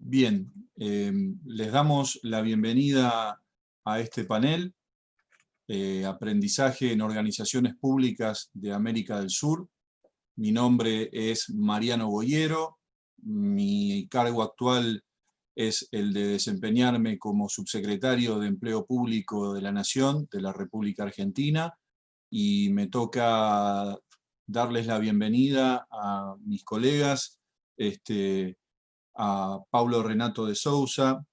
Bien, les damos la bienvenida a este panel, Aprendizaje en Organizaciones Públicas de América del Sur. Mi nombre es Mariano Boyero, mi cargo actual es el de desempeñarme como subsecretario de Empleo Público de la Nación, de la República Argentina, y me toca darles la bienvenida a mis colegas, a Paulo Renato de Sousa,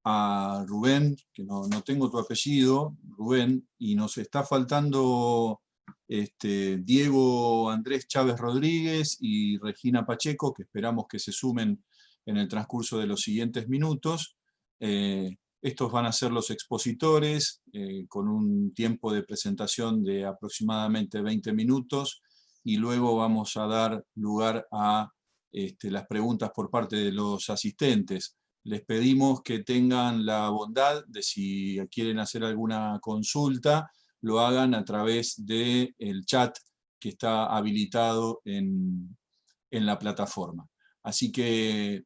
a Rubén, que no tengo tu apellido, Rubén, y nos está faltando Diego Andrés Chávez Rodríguez y Regina Pacheco, que esperamos que se sumen en el transcurso de los siguientes minutos. Estos van a ser los expositores, con un tiempo de presentación de aproximadamente 20 minutos, y luego vamos a dar lugar a las preguntas por parte de los asistentes. Les pedimos que tengan la bondad de, si quieren hacer alguna consulta, lo hagan a través del chat que está habilitado en la plataforma. Así que,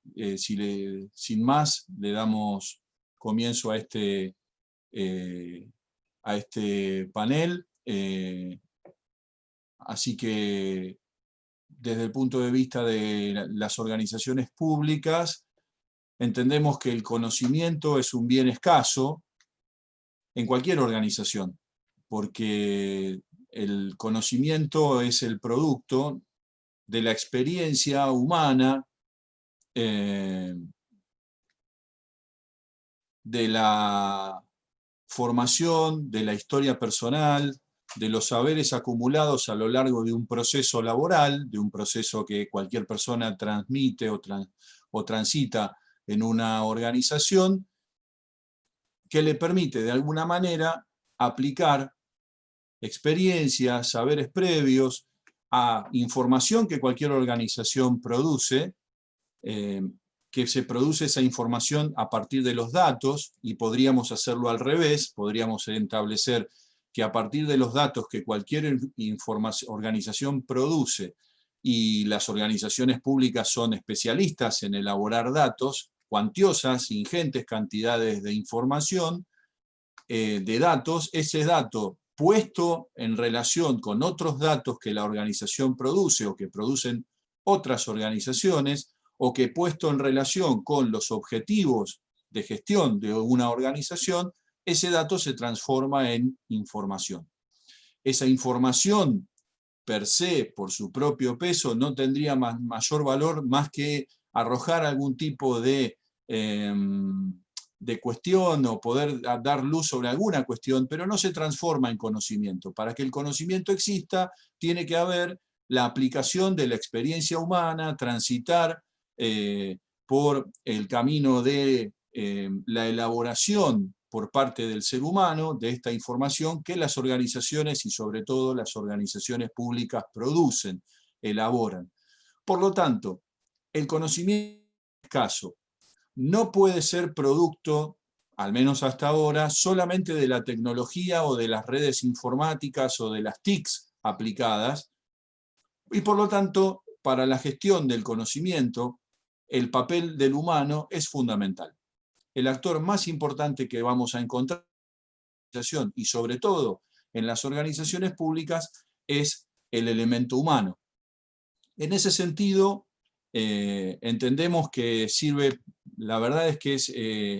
sin más, le damos comienzo a este panel. Así que, desde el punto de vista de las organizaciones públicas, entendemos que el conocimiento es un bien escaso en cualquier organización, porque el conocimiento es el producto de la experiencia humana, de la formación, de la historia personal, de los saberes acumulados a lo largo de un proceso laboral, de un proceso que cualquier persona transmite o transita en una organización, que le permite de alguna manera aplicar experiencias, saberes previos a información que cualquier organización produce, que se produce esa información a partir de los datos, y podríamos hacerlo al revés, podríamos establecer que a partir de los datos que cualquier organización produce, y las organizaciones públicas son especialistas en elaborar datos, cuantiosas, ingentes cantidades de información, de datos, ese dato puesto en relación con otros datos que la organización produce o que producen otras organizaciones, o que puesto en relación con los objetivos de gestión de una organización, ese dato se transforma en información. Esa información per se, por su propio peso, no tendría mayor valor más que arrojar algún tipo de cuestión o poder dar luz sobre alguna cuestión, pero no se transforma en conocimiento. Para que el conocimiento exista, tiene que haber la aplicación de la experiencia humana, transitar por el camino de la elaboración por parte del ser humano de esta información que las organizaciones, y sobre todo las organizaciones públicas, producen, elaboran. Por lo tanto, el conocimiento escaso no puede ser producto, al menos hasta ahora, solamente de la tecnología o de las redes informáticas o de las TICs aplicadas, y por lo tanto, para la gestión del conocimiento, el papel del humano es fundamental. El actor más importante que vamos a encontrar en la organización, y sobre todo en las organizaciones públicas, es el elemento humano. En ese sentido, entendemos que sirve, la verdad es que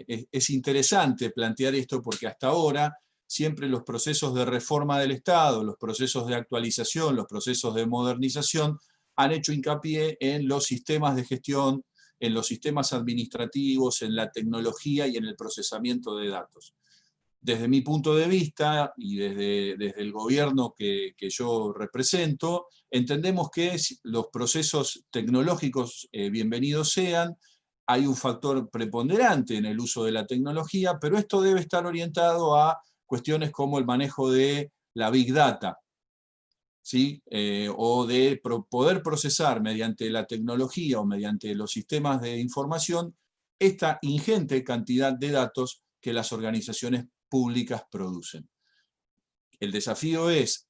es interesante plantear esto, porque hasta ahora siempre los procesos de reforma del Estado, los procesos de actualización, los procesos de modernización han hecho hincapié en los sistemas de gestión, en los sistemas administrativos, en la tecnología y en el procesamiento de datos. Desde mi punto de vista, y desde el gobierno que yo represento, entendemos que los procesos tecnológicos, bienvenidos sean. Hay un factor preponderante en el uso de la tecnología, pero esto debe estar orientado a cuestiones como el manejo de la Big Data, ¿sí? O de poder procesar mediante la tecnología o mediante los sistemas de información esta ingente cantidad de datos que las organizaciones públicas producen. El desafío es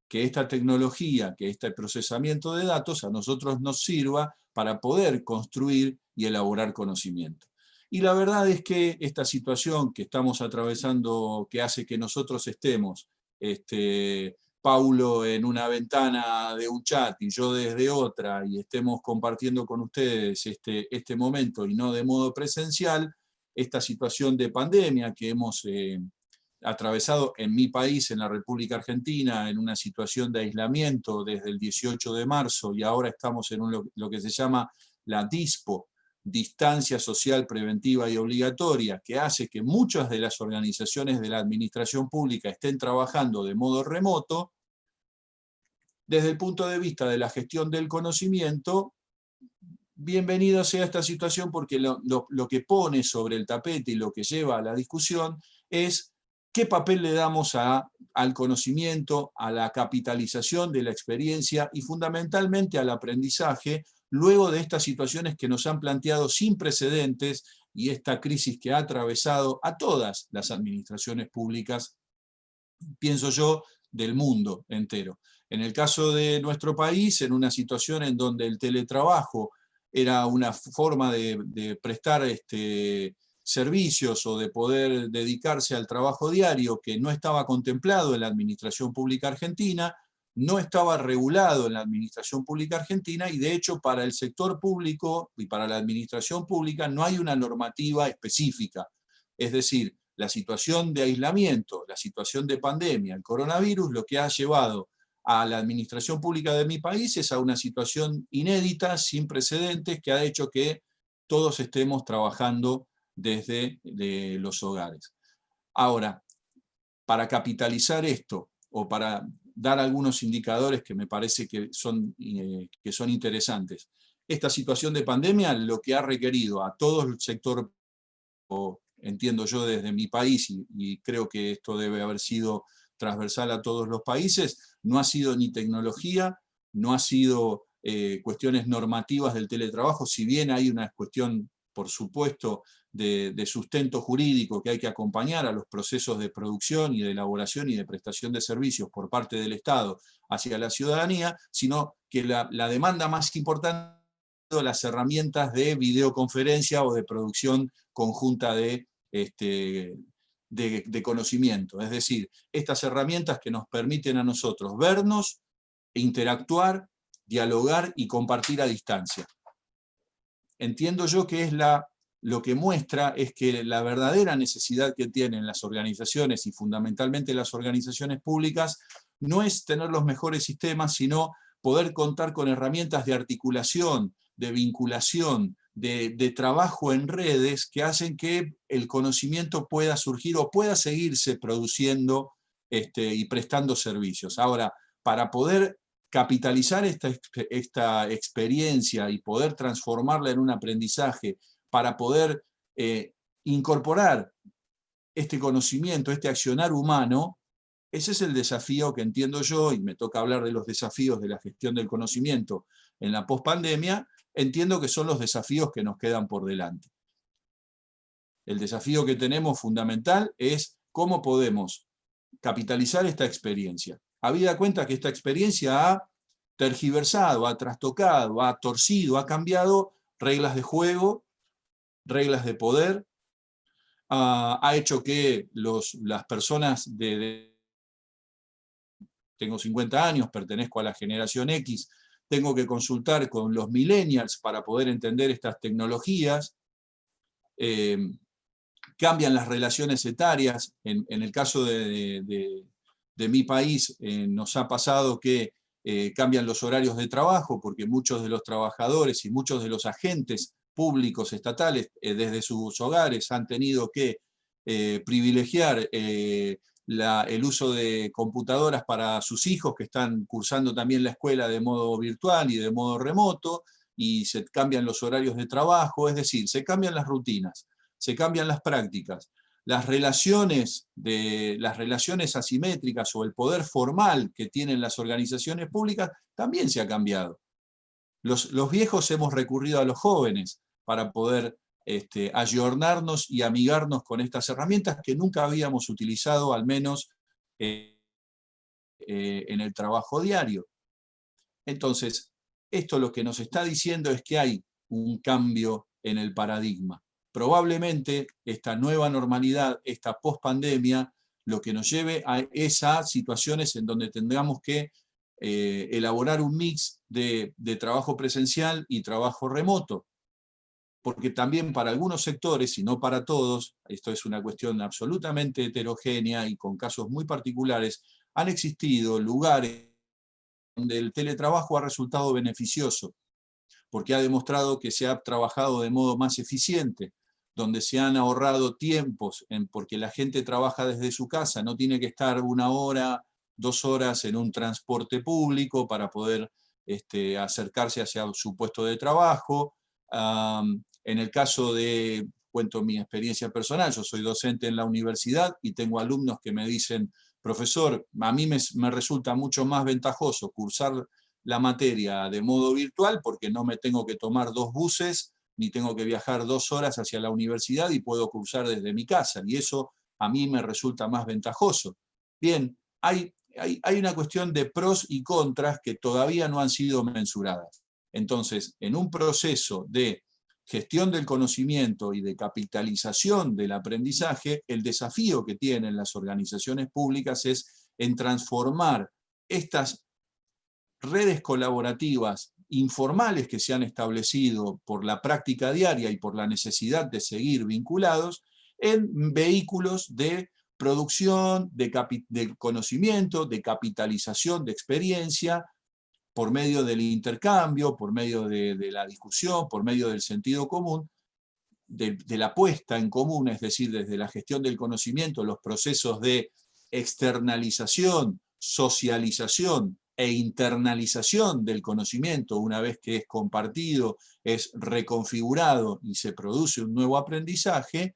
que esta tecnología, que este procesamiento de datos a nosotros nos sirva para poder construir y elaborar conocimiento. Y la verdad es que esta situación que estamos atravesando, que hace que nosotros estemos, Paulo en una ventana de un chat y yo desde otra, y estemos compartiendo con ustedes este momento y no de modo presencial, esta situación de pandemia que hemos atravesado en mi país, en la República Argentina, en una situación de aislamiento desde el 18 de marzo, y ahora estamos en lo que se llama la DISPO, distancia social preventiva y obligatoria, que hace que muchas de las organizaciones de la administración pública estén trabajando de modo remoto. Desde el punto de vista de la gestión del conocimiento, bienvenido sea esta situación, porque lo que pone sobre el tapete y lo que lleva a la discusión es qué papel le damos al conocimiento, a la capitalización de la experiencia y fundamentalmente al aprendizaje, luego de estas situaciones que nos han planteado sin precedentes y esta crisis que ha atravesado a todas las administraciones públicas, pienso yo, del mundo entero. En el caso de nuestro país, en una situación en donde el teletrabajo era una forma de prestar servicios o de poder dedicarse al trabajo diario que no estaba contemplado en la administración pública argentina, no estaba regulado en la administración pública argentina, y de hecho para el sector público y para la administración pública no hay una normativa específica. Es decir, la situación de aislamiento, la situación de pandemia, el coronavirus, lo que ha llevado a la administración pública de mi país es a una situación inédita, sin precedentes, que ha hecho que todos estemos trabajando desde los hogares. Ahora, para capitalizar esto, o para dar algunos indicadores que me parece que son interesantes, esta situación de pandemia lo que ha requerido a todo el sector, entiendo yo desde mi país, y creo que esto debe haber sido transversal a todos los países, no ha sido ni tecnología, no ha sido cuestiones normativas del teletrabajo, si bien hay una cuestión, por supuesto, de sustento jurídico que hay que acompañar a los procesos de producción y de elaboración y de prestación de servicios por parte del Estado hacia la ciudadanía, sino que la demanda más importante son las herramientas de videoconferencia o de producción conjunta de conocimiento. Es decir, estas herramientas que nos permiten a nosotros vernos, interactuar, dialogar y compartir a distancia. Entiendo yo que es lo que muestra es que la verdadera necesidad que tienen las organizaciones, y fundamentalmente las organizaciones públicas, no es tener los mejores sistemas, sino poder contar con herramientas de articulación, de vinculación, de trabajo en redes que hacen que el conocimiento pueda surgir o pueda seguirse produciendo y prestando servicios. Ahora, para poder capitalizar esta experiencia y poder transformarla en un aprendizaje, para poder incorporar este conocimiento, este accionar humano, ese es el desafío que entiendo yo, y me toca hablar de los desafíos de la gestión del conocimiento en la pospandemia, entiendo que son los desafíos que nos quedan por delante. El desafío que tenemos fundamental es cómo podemos capitalizar esta experiencia. Habida cuenta que esta experiencia ha tergiversado, ha trastocado, ha torcido, ha cambiado reglas de juego, reglas de poder, ha hecho que las personas tengo 50 años, pertenezco a la generación X, tengo que consultar con los millennials para poder entender estas tecnologías, cambian las relaciones etarias. En el caso de mi país nos ha pasado que cambian los horarios de trabajo, porque muchos de los trabajadores y muchos de los agentes públicos estatales desde sus hogares han tenido que privilegiar el uso de computadoras para sus hijos, que están cursando también la escuela de modo virtual y de modo remoto, y se cambian los horarios de trabajo, es decir, se cambian las rutinas, se cambian las prácticas. Las relaciones asimétricas o el poder formal que tienen las organizaciones públicas también se ha cambiado. Los viejos hemos recurrido a los jóvenes para poder ayornarnos y amigarnos con estas herramientas que nunca habíamos utilizado, al menos en el trabajo diario. Entonces, Esto lo que nos está diciendo es que hay un cambio en el paradigma. Probablemente esta nueva normalidad, esta pospandemia, lo que nos lleve es a situaciones en donde tendremos que elaborar un mix de trabajo presencial y trabajo remoto. Porque también para algunos sectores, y no para todos, esto es una cuestión absolutamente heterogénea y con casos muy particulares, han existido lugares donde el teletrabajo ha resultado beneficioso, porque ha demostrado que se ha trabajado de modo más eficiente, donde se han ahorrado tiempos, porque la gente trabaja desde su casa, no tiene que estar 1 hora, 2 horas en un transporte público para poder acercarse hacia su puesto de trabajo. En el caso de, cuento mi experiencia personal, yo soy docente en la universidad y tengo alumnos que me dicen, profesor, a mí me resulta mucho más ventajoso cursar la materia de modo virtual porque no me tengo que tomar 2 buses, ni tengo que viajar 2 horas hacia la universidad y puedo cursar desde mi casa, y eso a mí me resulta más ventajoso. Bien, hay una cuestión de pros y contras que todavía no han sido mensuradas. Entonces, en un proceso de gestión del conocimiento y de capitalización del aprendizaje, el desafío que tienen las organizaciones públicas es en transformar estas redes colaborativas informales que se han establecido por la práctica diaria y por la necesidad de seguir vinculados en vehículos de producción, de conocimiento, de capitalización de experiencia, por medio del intercambio, por medio de la discusión, por medio del sentido común, de la puesta en común, es decir, desde la gestión del conocimiento, los procesos de externalización, socialización e internalización del conocimiento, una vez que es compartido, es reconfigurado y se produce un nuevo aprendizaje,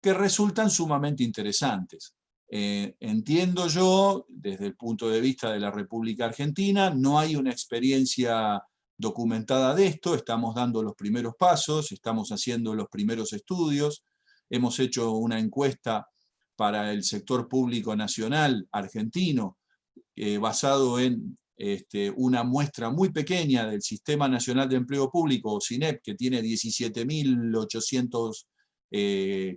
que resultan sumamente interesantes. Entiendo yo, desde el punto de vista de la República Argentina, no hay una experiencia documentada de esto, estamos dando los primeros pasos, estamos haciendo los primeros estudios, hemos hecho una encuesta para el sector público nacional argentino, basado en una muestra muy pequeña del Sistema Nacional de Empleo Público, o SINEP, que tiene 17.800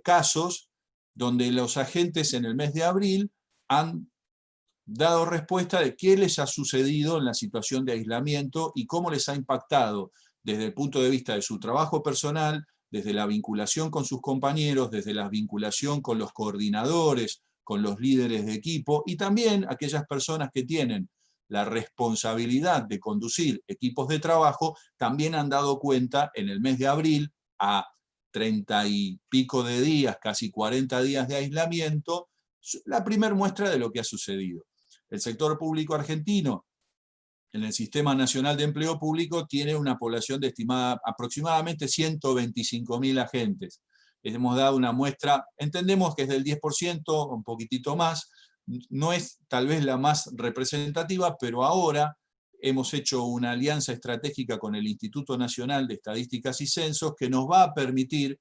casos, donde los agentes en el mes de abril han dado respuesta de qué les ha sucedido en la situación de aislamiento y cómo les ha impactado desde el punto de vista de su trabajo personal, desde la vinculación con sus compañeros, desde la vinculación con los coordinadores, con los líderes de equipo, y también aquellas personas que tienen la responsabilidad de conducir equipos de trabajo, también han dado cuenta en el mes de abril, a 30 y pico de días, casi 40 días de aislamiento, la primera muestra de lo que ha sucedido. El sector público argentino, en el Sistema Nacional de Empleo Público, tiene una población de estimada aproximadamente 125.000 agentes. Les hemos dado una muestra, entendemos que es del 10%, un poquitito más, no es tal vez la más representativa, pero ahora hemos hecho una alianza estratégica con el Instituto Nacional de Estadísticas y Censos que nos va a permitir,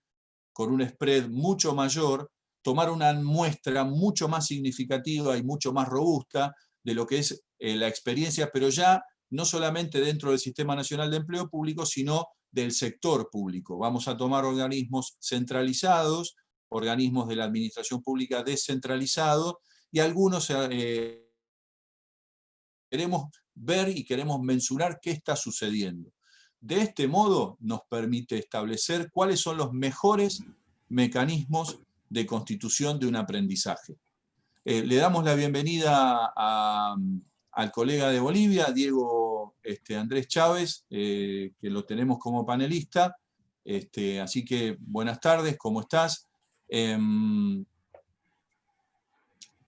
con un spread mucho mayor, tomar una muestra mucho más significativa y mucho más robusta de lo que es la experiencia, pero ya no solamente dentro del Sistema Nacional de Empleo Público, sino del sector público. Vamos a tomar organismos centralizados, organismos de la administración pública descentralizados, y algunos queremos ver y queremos mensurar qué está sucediendo. De este modo nos permite establecer cuáles son los mejores mecanismos de constitución de un aprendizaje. Le damos la bienvenida al colega de Bolivia, Diego Andrés Chávez, que lo tenemos como panelista. Así que buenas tardes, ¿cómo estás?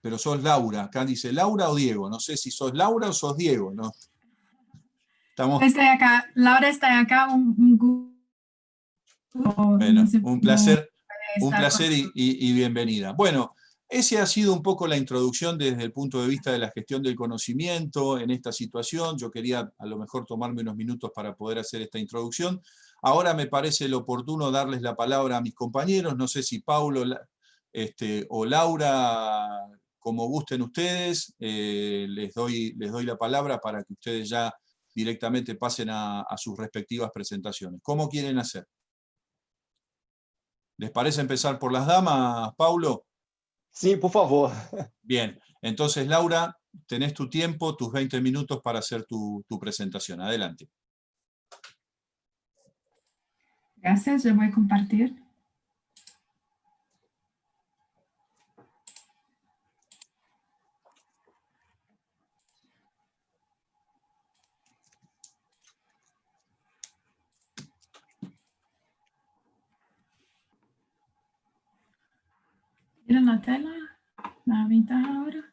Pero sos Laura, acá dice Laura o Diego, no sé si sos Laura o sos Diego, ¿no? Estamos... Estoy acá, Laura está acá, un gusto. Bueno, No sé, un no placer y bienvenida. Bueno, ese ha sido un poco la introducción desde el punto de vista de la gestión del conocimiento en esta situación. Yo quería a lo mejor tomarme unos minutos para poder hacer esta introducción. Ahora me parece lo oportuno darles la palabra a mis compañeros. No sé si Paulo o Laura, como gusten ustedes, les doy la palabra para que ustedes ya directamente pasen a sus respectivas presentaciones. ¿Cómo quieren hacer? ¿Les parece empezar por las damas, Paulo? Sí, por favor. Bien, entonces Laura, tenés tu tiempo, tus 20 minutos para hacer tu presentación. Adelante. Gracias, yo voy a compartir. Miren la tela, la ventaja ahora.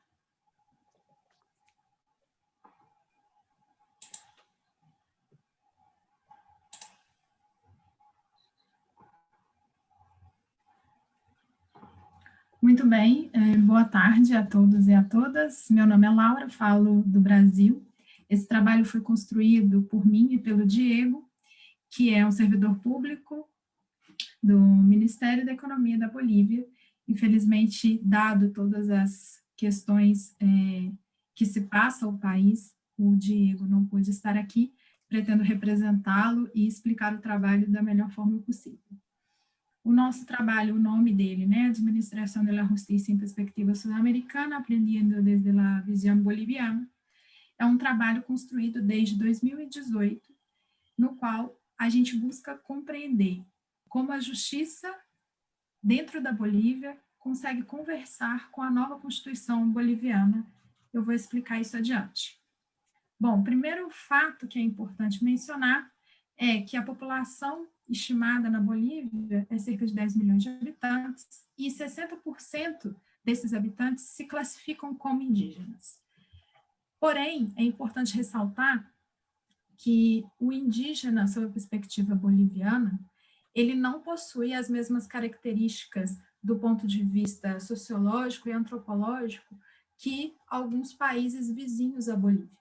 Muito bem, boa tarde a todos e a todas. Meu nome é Laura, falo do Brasil. Esse trabalho foi construído por mim e pelo Diego, que é um servidor público do Ministério da Economia da Bolívia. Infelizmente, dado todas as questões que se passam ao país, o Diego não pôde estar aqui. Pretendo representá-lo e explicar o trabalho da melhor forma possível. O nosso trabalho, o nome dele, né, Administração da Justiça em Perspectiva Sul-Americana, aprendendo desde a visão boliviana, é um trabalho construído desde 2018, no qual a gente busca compreender como a justiça dentro da Bolívia consegue conversar com a nova Constituição boliviana. Eu vou explicar isso adiante. Bom, o primeiro fato que é importante mencionar é que a população estimada na Bolívia é cerca de 10 milhões de habitantes e 60% desses habitantes se classificam como indígenas. Porém, é importante ressaltar que o indígena, sob a perspectiva boliviana, ele não possui as mesmas características do ponto de vista sociológico e antropológico que alguns países vizinhos à Bolívia.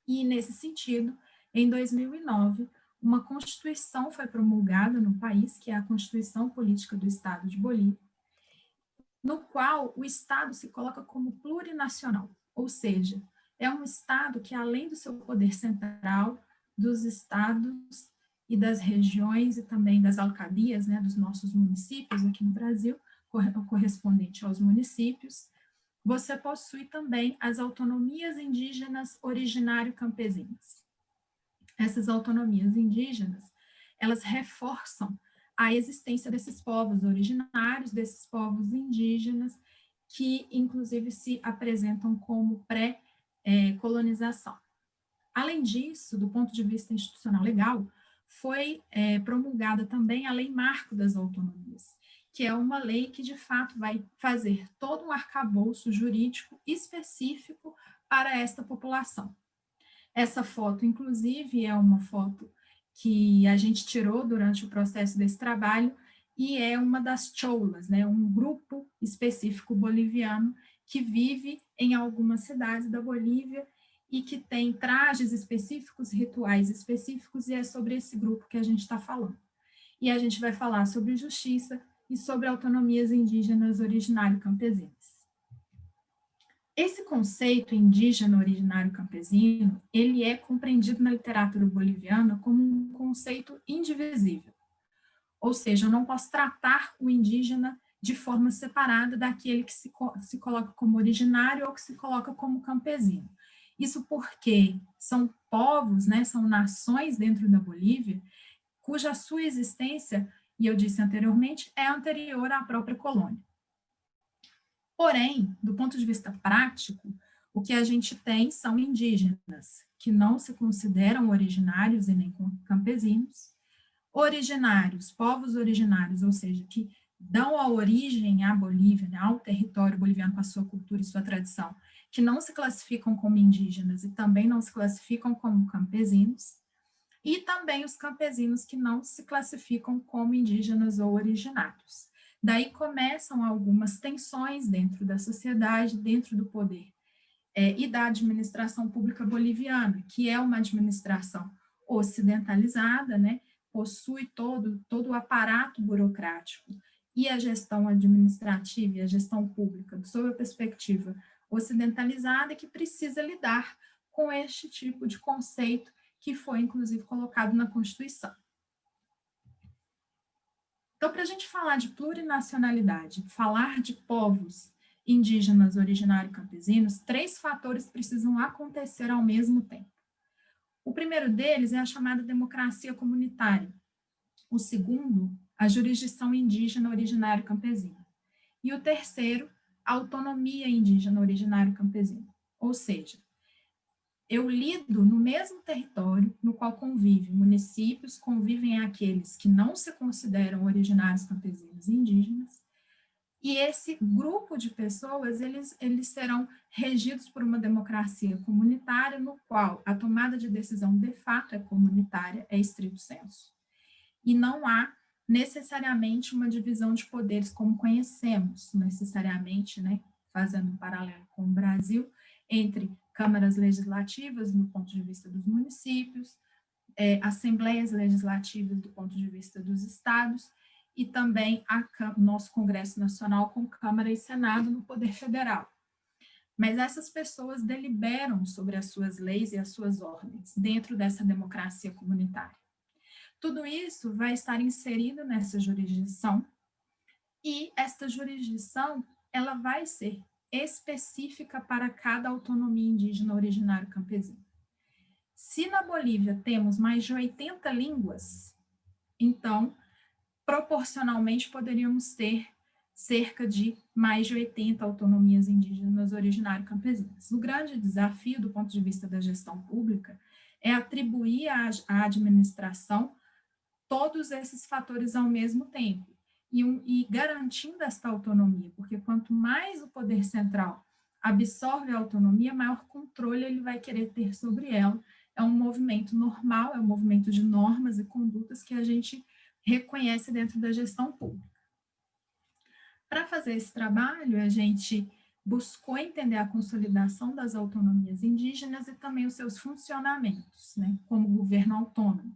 E, nesse sentido, em 2009, uma Constituição foi promulgada no país, que é a Constituição Política do Estado de Bolívia, no qual o Estado se coloca como plurinacional, ou seja, é um Estado que, além do seu poder central, dos estados e das regiões e também das alcadias, né, dos nossos municípios aqui no Brasil, correspondente aos municípios, você possui também as autonomias indígenas originário-campesinas. Essas autonomias indígenas, elas reforçam a existência desses povos originários, desses povos indígenas, que inclusive se apresentam como pré-colonização. Além disso, do ponto de vista institucional legal, foi promulgada também a Lei Marco das Autonomias, que é uma lei que, de fato, vai fazer todo um arcabouço jurídico específico para esta população. Essa foto, inclusive, é uma foto que a gente tirou durante o processo desse trabalho e é uma das cholas, né, um grupo específico boliviano que vive em algumas cidades da Bolívia e que tem trajes específicos, rituais específicos, e é sobre esse grupo que a gente está falando. E a gente vai falar sobre justiça e sobre autonomias indígenas originário-campesinas. Esse conceito indígena originário-campesino, ele é compreendido na literatura boliviana como um conceito indivisível. Ou seja, eu não posso tratar o indígena de forma separada daquele que se coloca como originário ou que se coloca como campesino. Isso porque são povos, né, são nações dentro da Bolívia, cuja sua existência, e eu disse anteriormente, é anterior à própria colônia. Porém, do ponto de vista prático, o que a gente tem são indígenas, que não se consideram originários e nem campesinos, originários, povos originários, ou seja, que dão a origem à Bolívia, né, ao território boliviano com a sua cultura e sua tradição, que não se classificam como indígenas e também não se classificam como campesinos, e também os campesinos que não se classificam como indígenas ou originários. Daí começam algumas tensões dentro da sociedade, dentro do poder e da administração pública boliviana, que é uma administração ocidentalizada, né, possui todo o aparato burocrático e a gestão administrativa e a gestão pública, sob a perspectiva ocidentalizada, que precisa lidar com este tipo de conceito que foi, inclusive, colocado na Constituição. Então, para a gente falar de plurinacionalidade, falar de povos indígenas, originários e campesinos, 3 fatores precisam acontecer ao mesmo tempo. O primeiro deles é a chamada democracia comunitária. O segundo, a jurisdição indígena, originária e campesina. E o terceiro, a autonomia indígena, originária e campesina. Ou seja, eu lido no mesmo território no qual convivem municípios, convivem aqueles que não se consideram originários, campesinos e indígenas, e esse grupo de pessoas, eles serão regidos por uma democracia comunitária, no qual a tomada de decisão de fato é comunitária, é estrito sensu. E não há necessariamente uma divisão de poderes como conhecemos, necessariamente, né, fazendo um paralelo com o Brasil, entre câmaras legislativas, do ponto de vista dos municípios, assembleias legislativas, do ponto de vista dos estados, e também nosso Congresso Nacional com Câmara e Senado no Poder Federal. Mas essas pessoas deliberam sobre as suas leis e as suas ordens dentro dessa democracia comunitária. Tudo isso vai estar inserido nessa jurisdição, e esta jurisdição ela vai ser específica para cada autonomia indígena, originário e campesina. Se na Bolívia temos mais de 80 línguas, então, proporcionalmente, poderíamos ter cerca de mais de 80 autonomias indígenas, originárias e campesinas. O grande desafio, do ponto de vista da gestão pública, é atribuir à administração todos esses fatores ao mesmo tempo, e garantindo esta autonomia, porque quanto mais o poder central absorve a autonomia, maior controle ele vai querer ter sobre ela. É um movimento normal, é um movimento de normas e condutas que a gente reconhece dentro da gestão pública. Para fazer esse trabalho, a gente buscou entender a consolidação das autonomias indígenas e também os seus funcionamentos, né, como governo autônomo.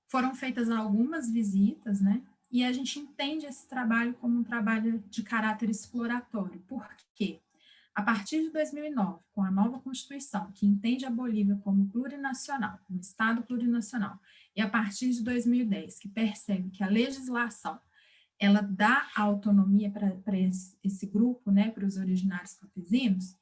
Foram feitas algumas visitas, né, e a gente entende esse trabalho como um trabalho de caráter exploratório. Por quê? A partir de 2009, com a nova Constituição, que entende a Bolívia como plurinacional, um Estado plurinacional, e a partir de 2010, que percebe que a legislação ela dá autonomia para esse grupo, né, para os originários campesinos,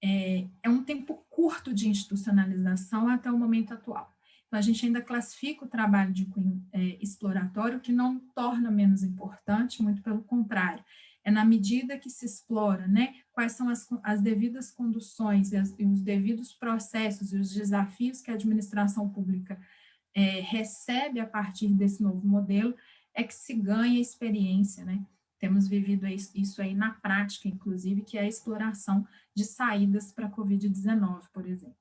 é um tempo curto de institucionalização até o momento atual. Então, a gente ainda classifica o trabalho de cunho exploratório, que não torna menos importante, muito pelo contrário. É na medida que se explora, né, quais são as devidas conduções e os devidos processos e os desafios que a administração pública recebe a partir desse novo modelo, é que se ganha experiência, né? Temos vivido isso aí na prática, inclusive, que é a exploração de saídas para a Covid-19, por exemplo.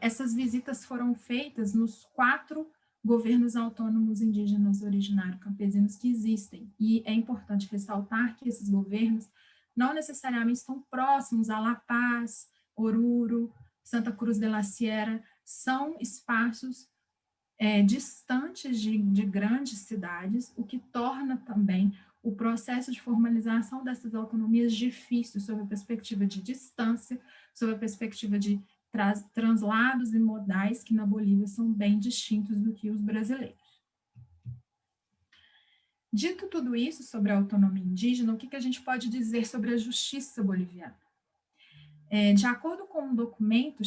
Essas visitas foram feitas nos 4 governos autônomos indígenas originários campesinos que existem, e é importante ressaltar que esses governos não necessariamente estão próximos a La Paz, Oruro, Santa Cruz de la Sierra, são espaços distantes de grandes cidades, o que torna também o processo de formalização dessas autonomias difícil, sob a perspectiva de distância, sob a perspectiva de translados e modais que na Bolívia são bem distintos do que os brasileiros. Dito tudo isso sobre a autonomia indígena, o que a gente pode dizer sobre a justiça boliviana? De acordo com um documento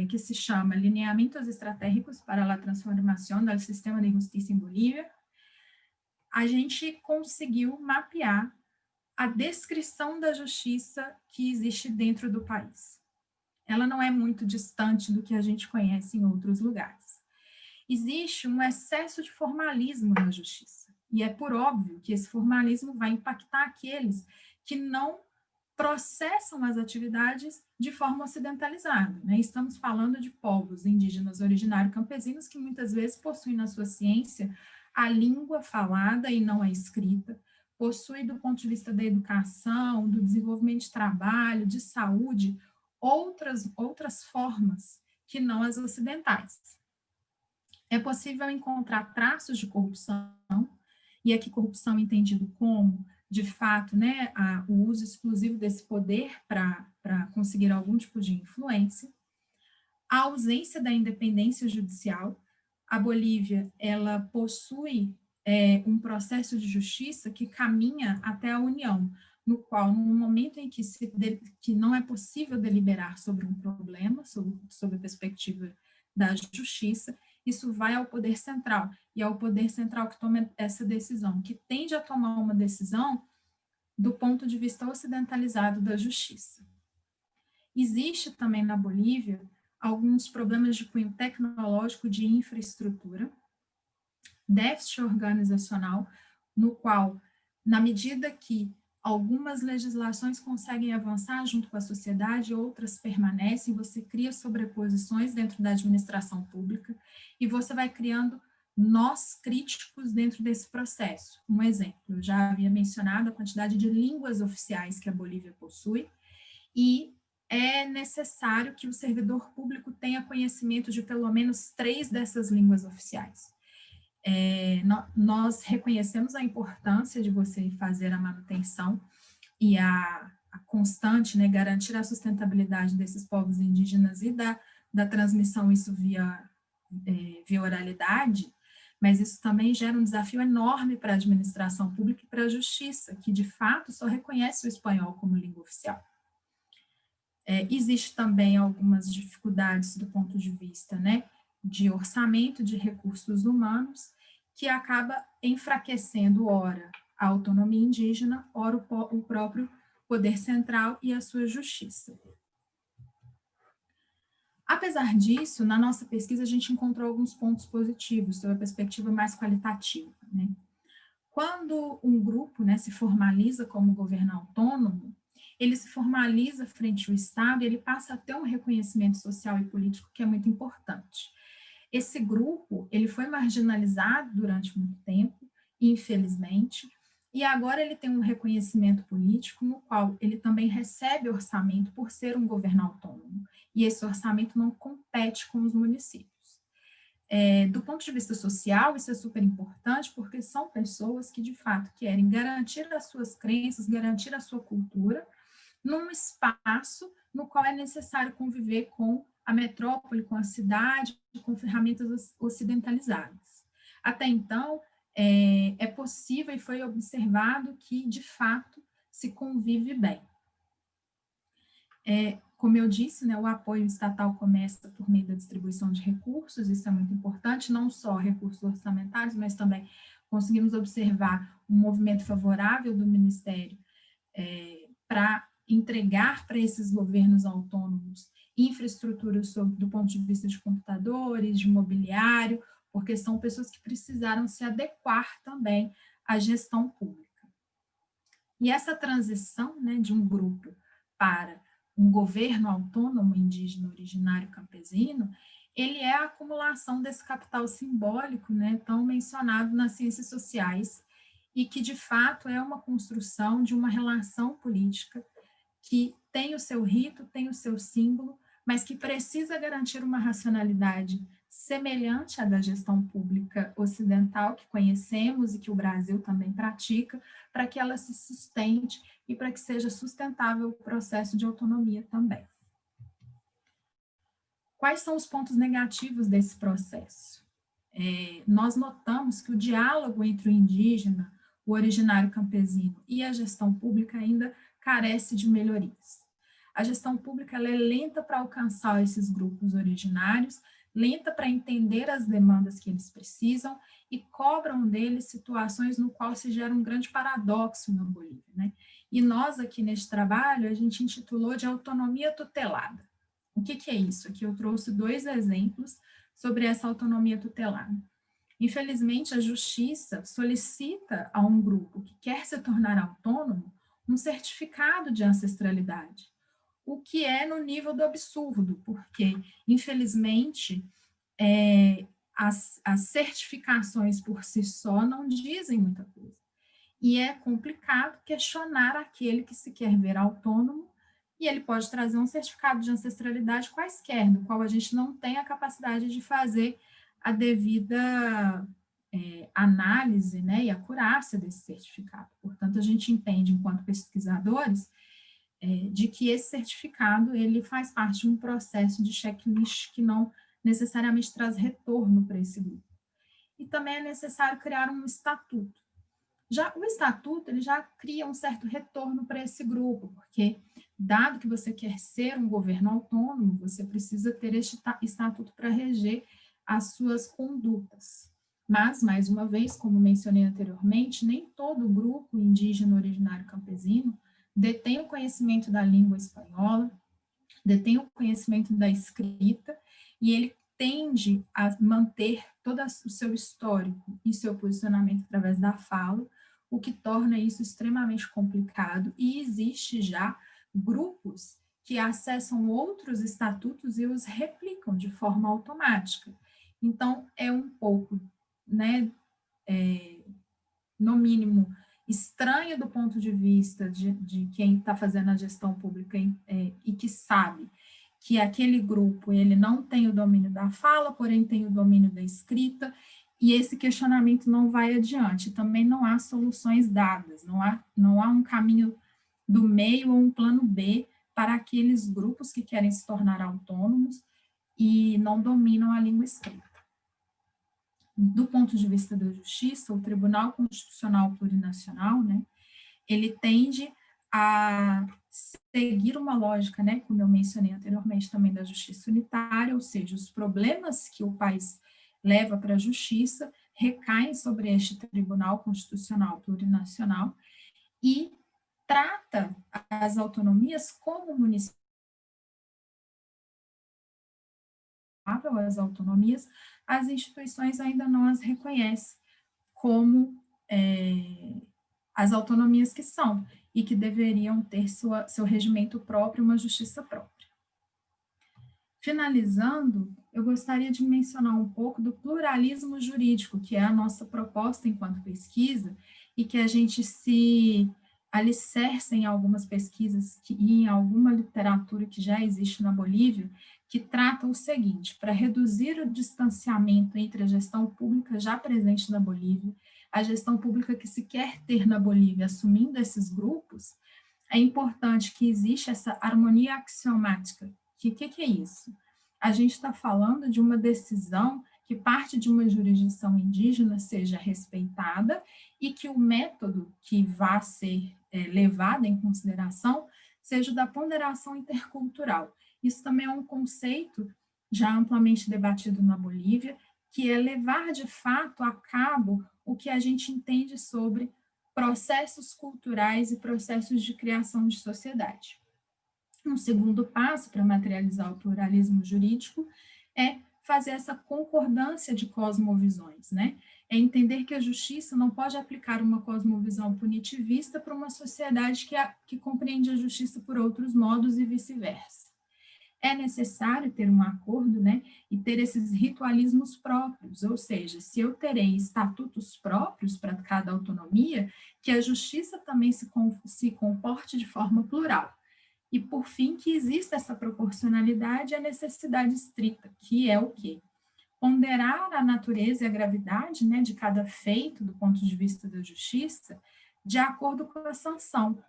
que se chama Lineamientos Estratégicos para a Transformação do Sistema de Justiça em Bolívia, a gente conseguiu mapear a descrição da justiça que existe dentro do país. Ela não é muito distante do que a gente conhece em outros lugares. Existe um excesso de formalismo na justiça, e é por óbvio que esse formalismo vai impactar aqueles que não processam as atividades de forma ocidentalizada, né? Estamos falando de povos indígenas originários campesinos que muitas vezes possuem na sua ciência a língua falada e não a escrita, possuem do ponto de vista da educação, do desenvolvimento de trabalho, de saúde, outras formas que não as ocidentais. É possível encontrar traços de corrupção, e aqui corrupção entendido como de fato, né, o uso exclusivo desse poder para conseguir algum tipo de influência, a ausência da independência judicial. A Bolívia, ela possui um processo de justiça que caminha até a União, no qual, no momento em que não é possível deliberar sobre um problema, sob a perspectiva da justiça, isso vai ao poder central, e é o poder central que toma essa decisão, que tende a tomar uma decisão do ponto de vista ocidentalizado da justiça. Existe também na Bolívia alguns problemas de cunho tecnológico de infraestrutura, déficit organizacional, no qual, na medida que algumas legislações conseguem avançar junto com a sociedade, outras permanecem, você cria sobreposições dentro da administração pública e você vai criando nós críticos dentro desse processo. Um exemplo, eu já havia mencionado a quantidade de línguas oficiais que a Bolívia possui, e é necessário que o servidor público tenha conhecimento de pelo menos 3 dessas línguas oficiais. Nós reconhecemos a importância de você fazer a manutenção e a constante, né, garantir a sustentabilidade desses povos indígenas e da transmissão isso via oralidade, mas isso também gera um desafio enorme para a administração pública e para a justiça, que de fato só reconhece o espanhol como língua oficial. Existe também algumas dificuldades do ponto de vista, né, de orçamento de recursos humanos, que acaba enfraquecendo, ora, a autonomia indígena, ora, o próprio poder central e a sua justiça. Apesar disso, na nossa pesquisa, a gente encontrou alguns pontos positivos, sob a perspectiva mais qualitativa, né? Quando um grupo, né, se formaliza como governo autônomo, ele se formaliza frente ao Estado e ele passa a ter um reconhecimento social e político que é muito importante. Esse grupo, ele foi marginalizado durante muito tempo, infelizmente, e agora ele tem um reconhecimento político no qual ele também recebe orçamento por ser um governo autônomo, e esse orçamento não compete com os municípios. Do ponto de vista social, isso é super importante, porque são pessoas que, de fato, querem garantir as suas crenças, garantir a sua cultura, num espaço no qual é necessário conviver com a metrópole, com a cidade, com ferramentas ocidentalizadas. Até então, é possível e foi observado que, de fato, se convive bem. Como eu disse, né, o apoio estatal começa por meio da distribuição de recursos, isso é muito importante, não só recursos orçamentários, mas também conseguimos observar um movimento favorável do Ministério para entregar para esses governos autônomos infraestruturas do ponto de vista de computadores, de mobiliário, porque são pessoas que precisaram se adequar também à gestão pública. E essa transição, né, de um grupo para um governo autônomo indígena originário campesino, ele é a acumulação desse capital simbólico, né, tão mencionado nas ciências sociais, e que, de fato, é uma construção de uma relação política que tem o seu rito, tem o seu símbolo, mas que precisa garantir uma racionalidade semelhante à da gestão pública ocidental que conhecemos e que o Brasil também pratica, para que ela se sustente e para que seja sustentável o processo de autonomia também. Quais são os pontos negativos desse processo? Nós notamos que o diálogo entre o indígena, o originário campesino e a gestão pública ainda carece de melhorias. A gestão pública ela é lenta para alcançar esses grupos originários, lenta para entender as demandas que eles precisam e cobram deles situações no qual se gera um grande paradoxo na Bolívia, né? E nós aqui neste trabalho, a gente intitulou de autonomia tutelada. O que é isso? Aqui eu trouxe 2 exemplos sobre essa autonomia tutelada. Infelizmente, a justiça solicita a um grupo que quer se tornar autônomo um certificado de ancestralidade, o que é no nível do absurdo, porque, infelizmente, as certificações por si só não dizem muita coisa. E é complicado questionar aquele que se quer ver autônomo, e ele pode trazer um certificado de ancestralidade quaisquer, do qual a gente não tem a capacidade de fazer a devida análise, né, e acurácia desse certificado, porque Portanto, a gente entende, enquanto pesquisadores, de que esse certificado ele faz parte de um processo de checklist que não necessariamente traz retorno para esse grupo. E também é necessário criar um estatuto. Já o estatuto, ele já cria um certo retorno para esse grupo, porque, dado que você quer ser um governo autônomo, você precisa ter este estatuto para reger as suas condutas. Mas, mais uma vez, como mencionei anteriormente, nem todo grupo indígena originário campesino detém o conhecimento da língua espanhola, detém o conhecimento da escrita, e ele tende a manter todo o seu histórico e seu posicionamento através da fala, o que torna isso extremamente complicado, e existe já grupos que acessam outros estatutos e os replicam de forma automática. Então, é um pouco, né, no mínimo, estranho do ponto de vista de quem está fazendo a gestão pública e que sabe que aquele grupo ele não tem o domínio da fala, porém tem o domínio da escrita, e esse questionamento não vai adiante. Também não há soluções dadas, não há um caminho do meio ou um plano B para aqueles grupos que querem se tornar autônomos e não dominam a língua escrita. Do ponto de vista da justiça, o Tribunal Constitucional Plurinacional, né, ele tende a seguir uma lógica, né, como eu mencionei anteriormente também, da justiça unitária, ou seja, os problemas que o país leva para a justiça recaem sobre este Tribunal Constitucional Plurinacional e trata as autonomias como municípios, as autonomias, as instituições ainda não as reconhecem como as autonomias que são, e que deveriam ter seu regimento próprio, uma justiça própria. Finalizando, eu gostaria de mencionar um pouco do pluralismo jurídico, que é a nossa proposta enquanto pesquisa, e que a gente se alicerça em algumas pesquisas e em alguma literatura que já existe na Bolívia, que trata o seguinte: para reduzir o distanciamento entre a gestão pública já presente na Bolívia, a gestão pública que se quer ter na Bolívia, assumindo esses grupos, é importante que exista essa harmonia axiomática. Que é isso? A gente está falando de uma decisão que parte de uma jurisdição indígena seja respeitada e que o método que vá ser levado em consideração seja o da ponderação intercultural. Isso também é um conceito já amplamente debatido na Bolívia, que é levar de fato a cabo o que a gente entende sobre processos culturais e processos de criação de sociedade. Um segundo passo para materializar o pluralismo jurídico é fazer essa concordância de cosmovisões, né? É entender que a justiça não pode aplicar uma cosmovisão punitivista para uma sociedade que compreende a justiça por outros modos e vice-versa. É necessário ter um acordo, né, e ter esses ritualismos próprios, ou seja, se eu terei estatutos próprios para cada autonomia, que a justiça também se comporte de forma plural. E, por fim, que exista essa proporcionalidade e a necessidade estrita, que é o quê? Ponderar a natureza e a gravidade, né, de cada feito do ponto de vista da justiça, de acordo com a sanção,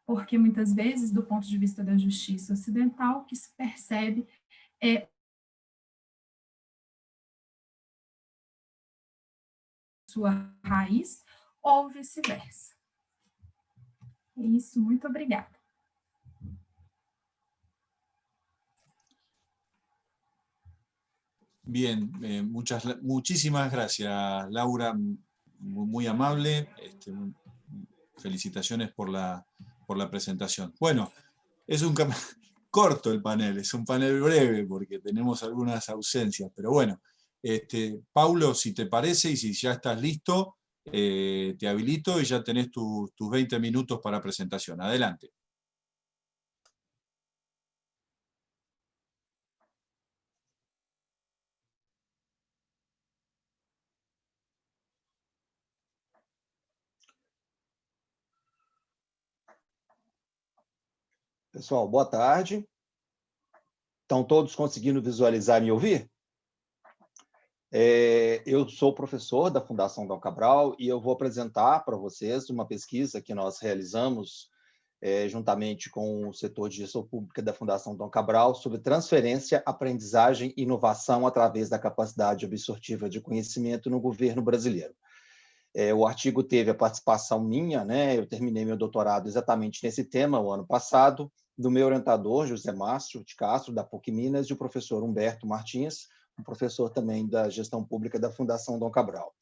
porque muitas vezes, do ponto de vista da justiça ocidental, o que se percebe é sua raiz ou vice-versa. É isso, muito obrigada. Bien, muchísimas gracias, Laura, muy amable. Felicitaciones por la presentación. Bueno, es un corto el panel, es un panel breve porque tenemos algunas ausencias, pero bueno, Paulo, si te parece y si ya estás listo, te habilito y ya tenés tus 20 minutos para presentación. Adelante. Pessoal, boa tarde. Estão todos conseguindo visualizar e me ouvir? Eu sou professor da Fundação Dom Cabral e eu vou apresentar para vocês uma pesquisa que nós realizamos juntamente com o setor de gestão pública da Fundação Dom Cabral, sobre transferência, aprendizagem e inovação através da capacidade absortiva de conhecimento no governo brasileiro. O artigo teve a participação minha, né? Eu terminei meu doutorado exatamente nesse tema o ano passado, do meu orientador, José Márcio de Castro, da PUC Minas, e o professor Humberto Martins, um professor também da gestão pública da Fundação Dom Cabral.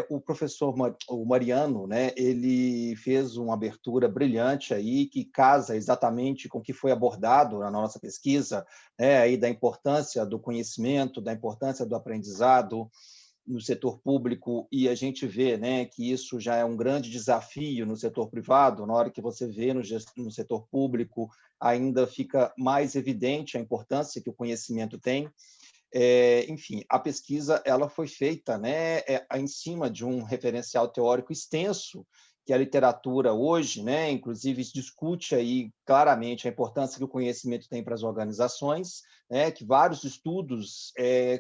O professor o Mariano, né, ele fez uma abertura brilhante aí, que casa exatamente com o que foi abordado na nossa pesquisa, né, aí da importância do conhecimento, da importância do aprendizado no setor público, e a gente vê, né, que isso já é um grande desafio no setor privado. Na hora que você vê no setor público, ainda fica mais evidente a importância que o conhecimento tem. Enfim, a pesquisa ela foi feita, né, em cima de um referencial teórico extenso que a literatura hoje, né, inclusive discute aí claramente a importância que o conhecimento tem para as organizações, né, que vários estudos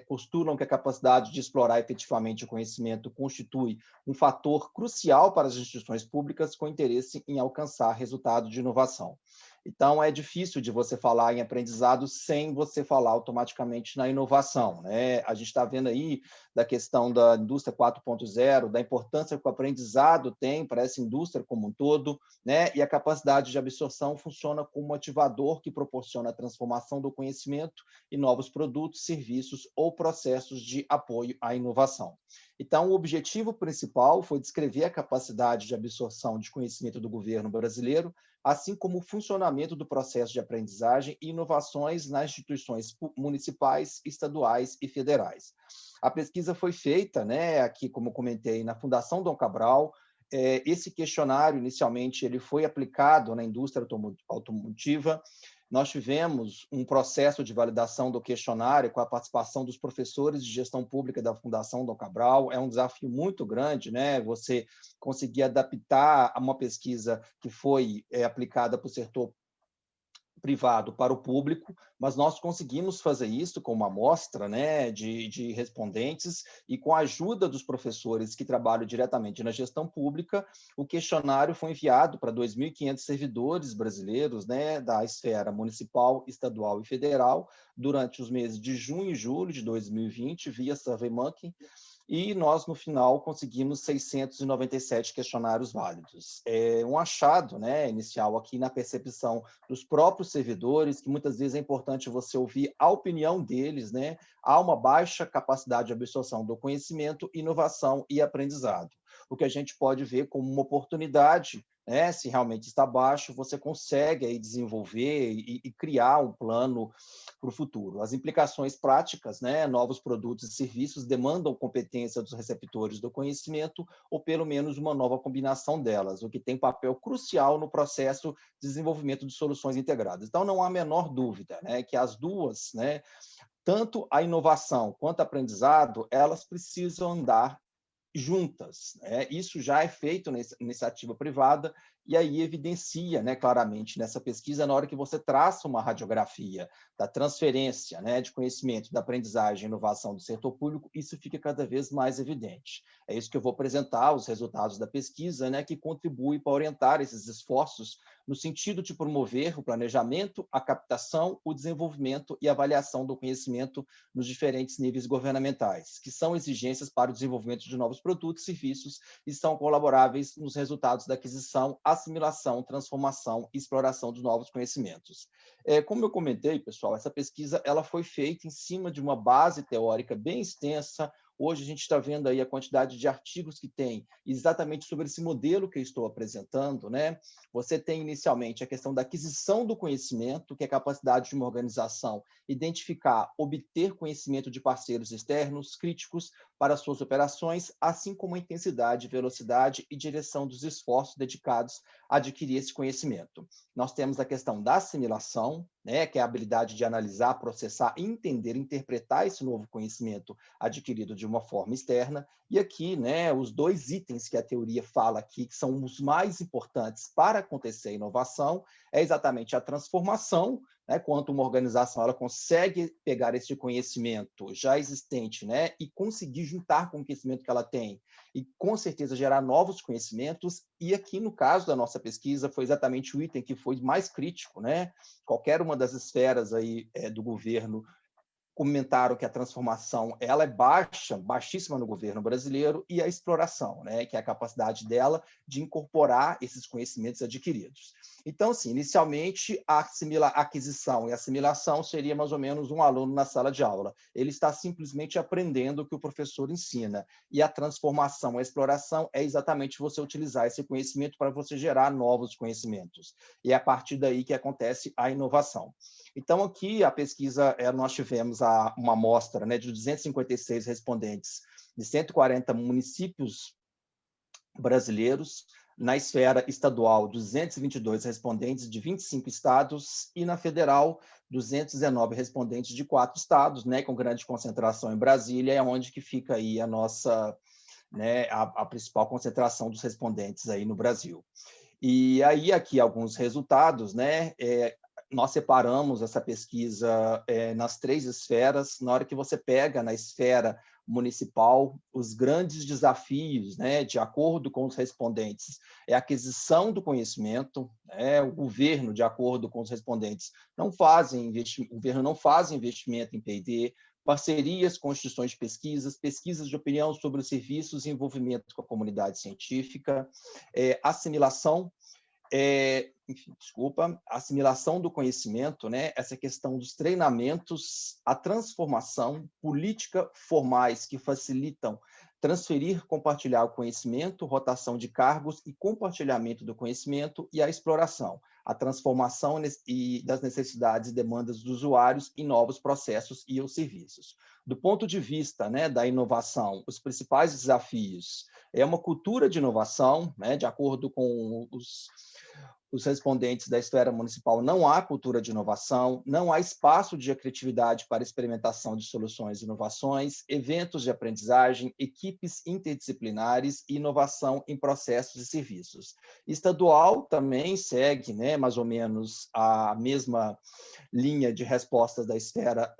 postulam que a capacidade de explorar efetivamente o conhecimento constitui um fator crucial para as instituições públicas com interesse em alcançar resultados de inovação. Então, é difícil de você falar em aprendizado sem você falar automaticamente na inovação, né? A gente está vendo aí da questão da indústria 4.0, da importância que o aprendizado tem para essa indústria como um todo, né? E a capacidade de absorção funciona como um ativador que proporciona a transformação do conhecimento em novos produtos, serviços ou processos de apoio à inovação. Então, o objetivo principal foi descrever a capacidade de absorção de conhecimento do governo brasileiro, assim como o funcionamento do processo de aprendizagem e inovações nas instituições municipais, estaduais e federais. A pesquisa foi feita, né, aqui, como comentei, na Fundação Dom Cabral. Esse questionário, inicialmente, ele foi aplicado na indústria automotiva. Nós tivemos um processo de validação do questionário com a participação dos professores de gestão pública da Fundação Dom Cabral. É um desafio muito grande, né? Você conseguir adaptar a uma pesquisa que foi aplicada para o setor privado para o público, mas nós conseguimos fazer isso com uma amostra, né, de respondentes, e com a ajuda dos professores que trabalham diretamente na gestão pública. O questionário foi enviado para 2.500 servidores brasileiros, né, da esfera municipal, estadual e federal, durante os meses de junho e julho de 2020, via SurveyMonkey, e nós, no final, conseguimos 697 questionários válidos. Um achado, né, inicial aqui na percepção dos próprios servidores, que muitas vezes é importante você ouvir a opinião deles, né? Há uma baixa capacidade de absorção do conhecimento, inovação e aprendizado. O que a gente pode ver como uma oportunidade, né? Se realmente está baixo, você consegue aí desenvolver e criar um plano para o futuro. As implicações práticas, né? Novos produtos e serviços demandam competência dos receptores do conhecimento, ou pelo menos uma nova combinação delas, o que tem papel crucial no processo de desenvolvimento de soluções integradas. Então, não há a menor dúvida, né, que as duas, né, tanto a inovação quanto o aprendizado, elas precisam andar juntas, né? Isso já é feito nessa iniciativa privada, e aí evidencia, né, claramente nessa pesquisa, na hora que você traça uma radiografia da transferência, né, de conhecimento, da aprendizagem e inovação do setor público, isso fica cada vez mais evidente. É isso que eu vou apresentar, os resultados da pesquisa, né, que contribuem para orientar esses esforços no sentido de promover o planejamento, a captação, o desenvolvimento e avaliação do conhecimento nos diferentes níveis governamentais, que são exigências para o desenvolvimento de novos produtos e serviços e são colaboráveis nos resultados da aquisição, assimilação, transformação e exploração dos novos conhecimentos. Como eu comentei, pessoal, essa pesquisa ela foi feita em cima de uma base teórica bem extensa. Hoje a gente está vendo aí a quantidade de artigos que tem exatamente sobre esse modelo que eu estou apresentando, né? Você tem inicialmente a questão da aquisição do conhecimento, que é a capacidade de uma organização identificar, obter conhecimento de parceiros externos críticos para suas operações, assim como a intensidade, velocidade e direção dos esforços dedicados a adquirir esse conhecimento. Nós temos a questão da assimilação, né, que é a habilidade de analisar, processar, entender, interpretar esse novo conhecimento adquirido de uma forma externa. E aqui, né, os dois itens que a teoria fala aqui, que são os mais importantes para acontecer a inovação, é exatamente a transformação, né, quanto uma organização ela consegue pegar esse conhecimento já existente, né, e conseguir juntar com o conhecimento que ela tem e, com certeza, gerar novos conhecimentos. E aqui, no caso da nossa pesquisa, foi exatamente o item que foi mais crítico, né? Qualquer uma das esferas aí do governo comentaram que a transformação ela é baixíssima no governo brasileiro, e a exploração, né, que é a capacidade dela de incorporar esses conhecimentos adquiridos. Então, assim, inicialmente, a aquisição e assimilação seria mais ou menos um aluno na sala de aula. Ele está simplesmente aprendendo o que o professor ensina. E a transformação, a exploração, é exatamente você utilizar esse conhecimento para você gerar novos conhecimentos. E é a partir daí que acontece a inovação. Então, aqui, a pesquisa, nós tivemos uma amostra, né, de 256 respondentes de 140 municípios brasileiros, na esfera estadual, 222 respondentes de 25 estados, e na federal, 219 respondentes de 4 estados, né, com grande concentração em Brasília, é onde que fica aí a nossa, né, a principal concentração dos respondentes aí no Brasil. E aí, aqui, alguns resultados, né? Nós separamos essa pesquisa nas 3 esferas. Na hora que você pega na esfera municipal, os grandes desafios, né, de acordo com os respondentes, é a aquisição do conhecimento, né? O governo, de acordo com os respondentes, o governo não faz investimento em P&D, parcerias com instituições de pesquisas de opinião sobre os serviços e envolvimento com a comunidade científica, assimilação, assimilação do conhecimento, né? Essa questão dos treinamentos, a transformação, política formais que facilitam transferir, compartilhar o conhecimento, rotação de cargos e compartilhamento do conhecimento, e a exploração, a transformação das necessidades e demandas dos usuários em novos processos e os serviços. Do ponto de vista, né, da inovação, os principais desafios é uma cultura de inovação, né, de acordo com os respondentes da esfera municipal, não há cultura de inovação, não há espaço de criatividade para experimentação de soluções e inovações, eventos de aprendizagem, equipes interdisciplinares e inovação em processos e serviços. Estadual também segue, né, mais ou menos a mesma linha de respostas da esfera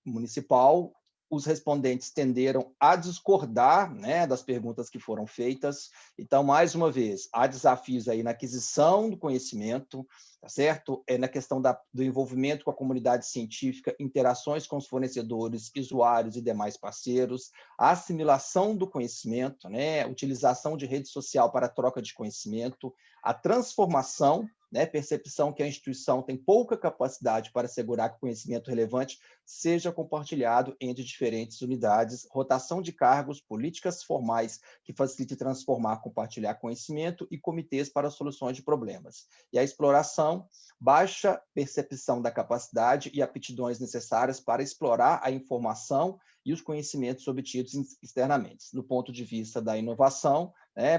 municipal. Os respondentes tenderam a discordar, né, das perguntas que foram feitas. Então, mais uma vez, há desafios aí na aquisição do conhecimento, tá certo? Na questão do envolvimento com a comunidade científica, interações com os fornecedores, usuários e demais parceiros, a assimilação do conhecimento, né, utilização de rede social para a troca de conhecimento, a transformação, né, percepção que a instituição tem pouca capacidade para assegurar que o conhecimento relevante seja compartilhado entre diferentes unidades, rotação de cargos, políticas formais que facilitem transformar, compartilhar conhecimento, e comitês para soluções de problemas. E a exploração, baixa percepção da capacidade e aptidões necessárias para explorar a informação e os conhecimentos obtidos externamente. Do ponto de vista da inovação,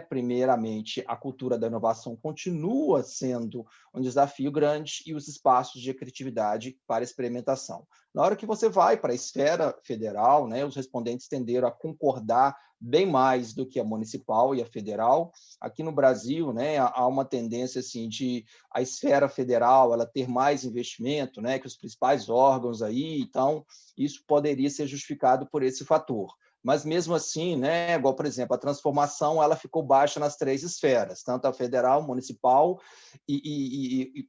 primeiramente, a cultura da inovação continua sendo um desafio grande, e os espaços de criatividade para experimentação. Na hora que você vai para a esfera federal, os respondentes tenderam a concordar bem mais do que a municipal e a federal. Aqui no Brasil, há uma tendência assim, de a esfera federal ela ter mais investimento, que os principais órgãos aí, então isso poderia ser justificado por esse fator. Mas, mesmo assim, igual, por exemplo, a transformação ela ficou baixa nas 3 esferas, tanto a federal, municipal e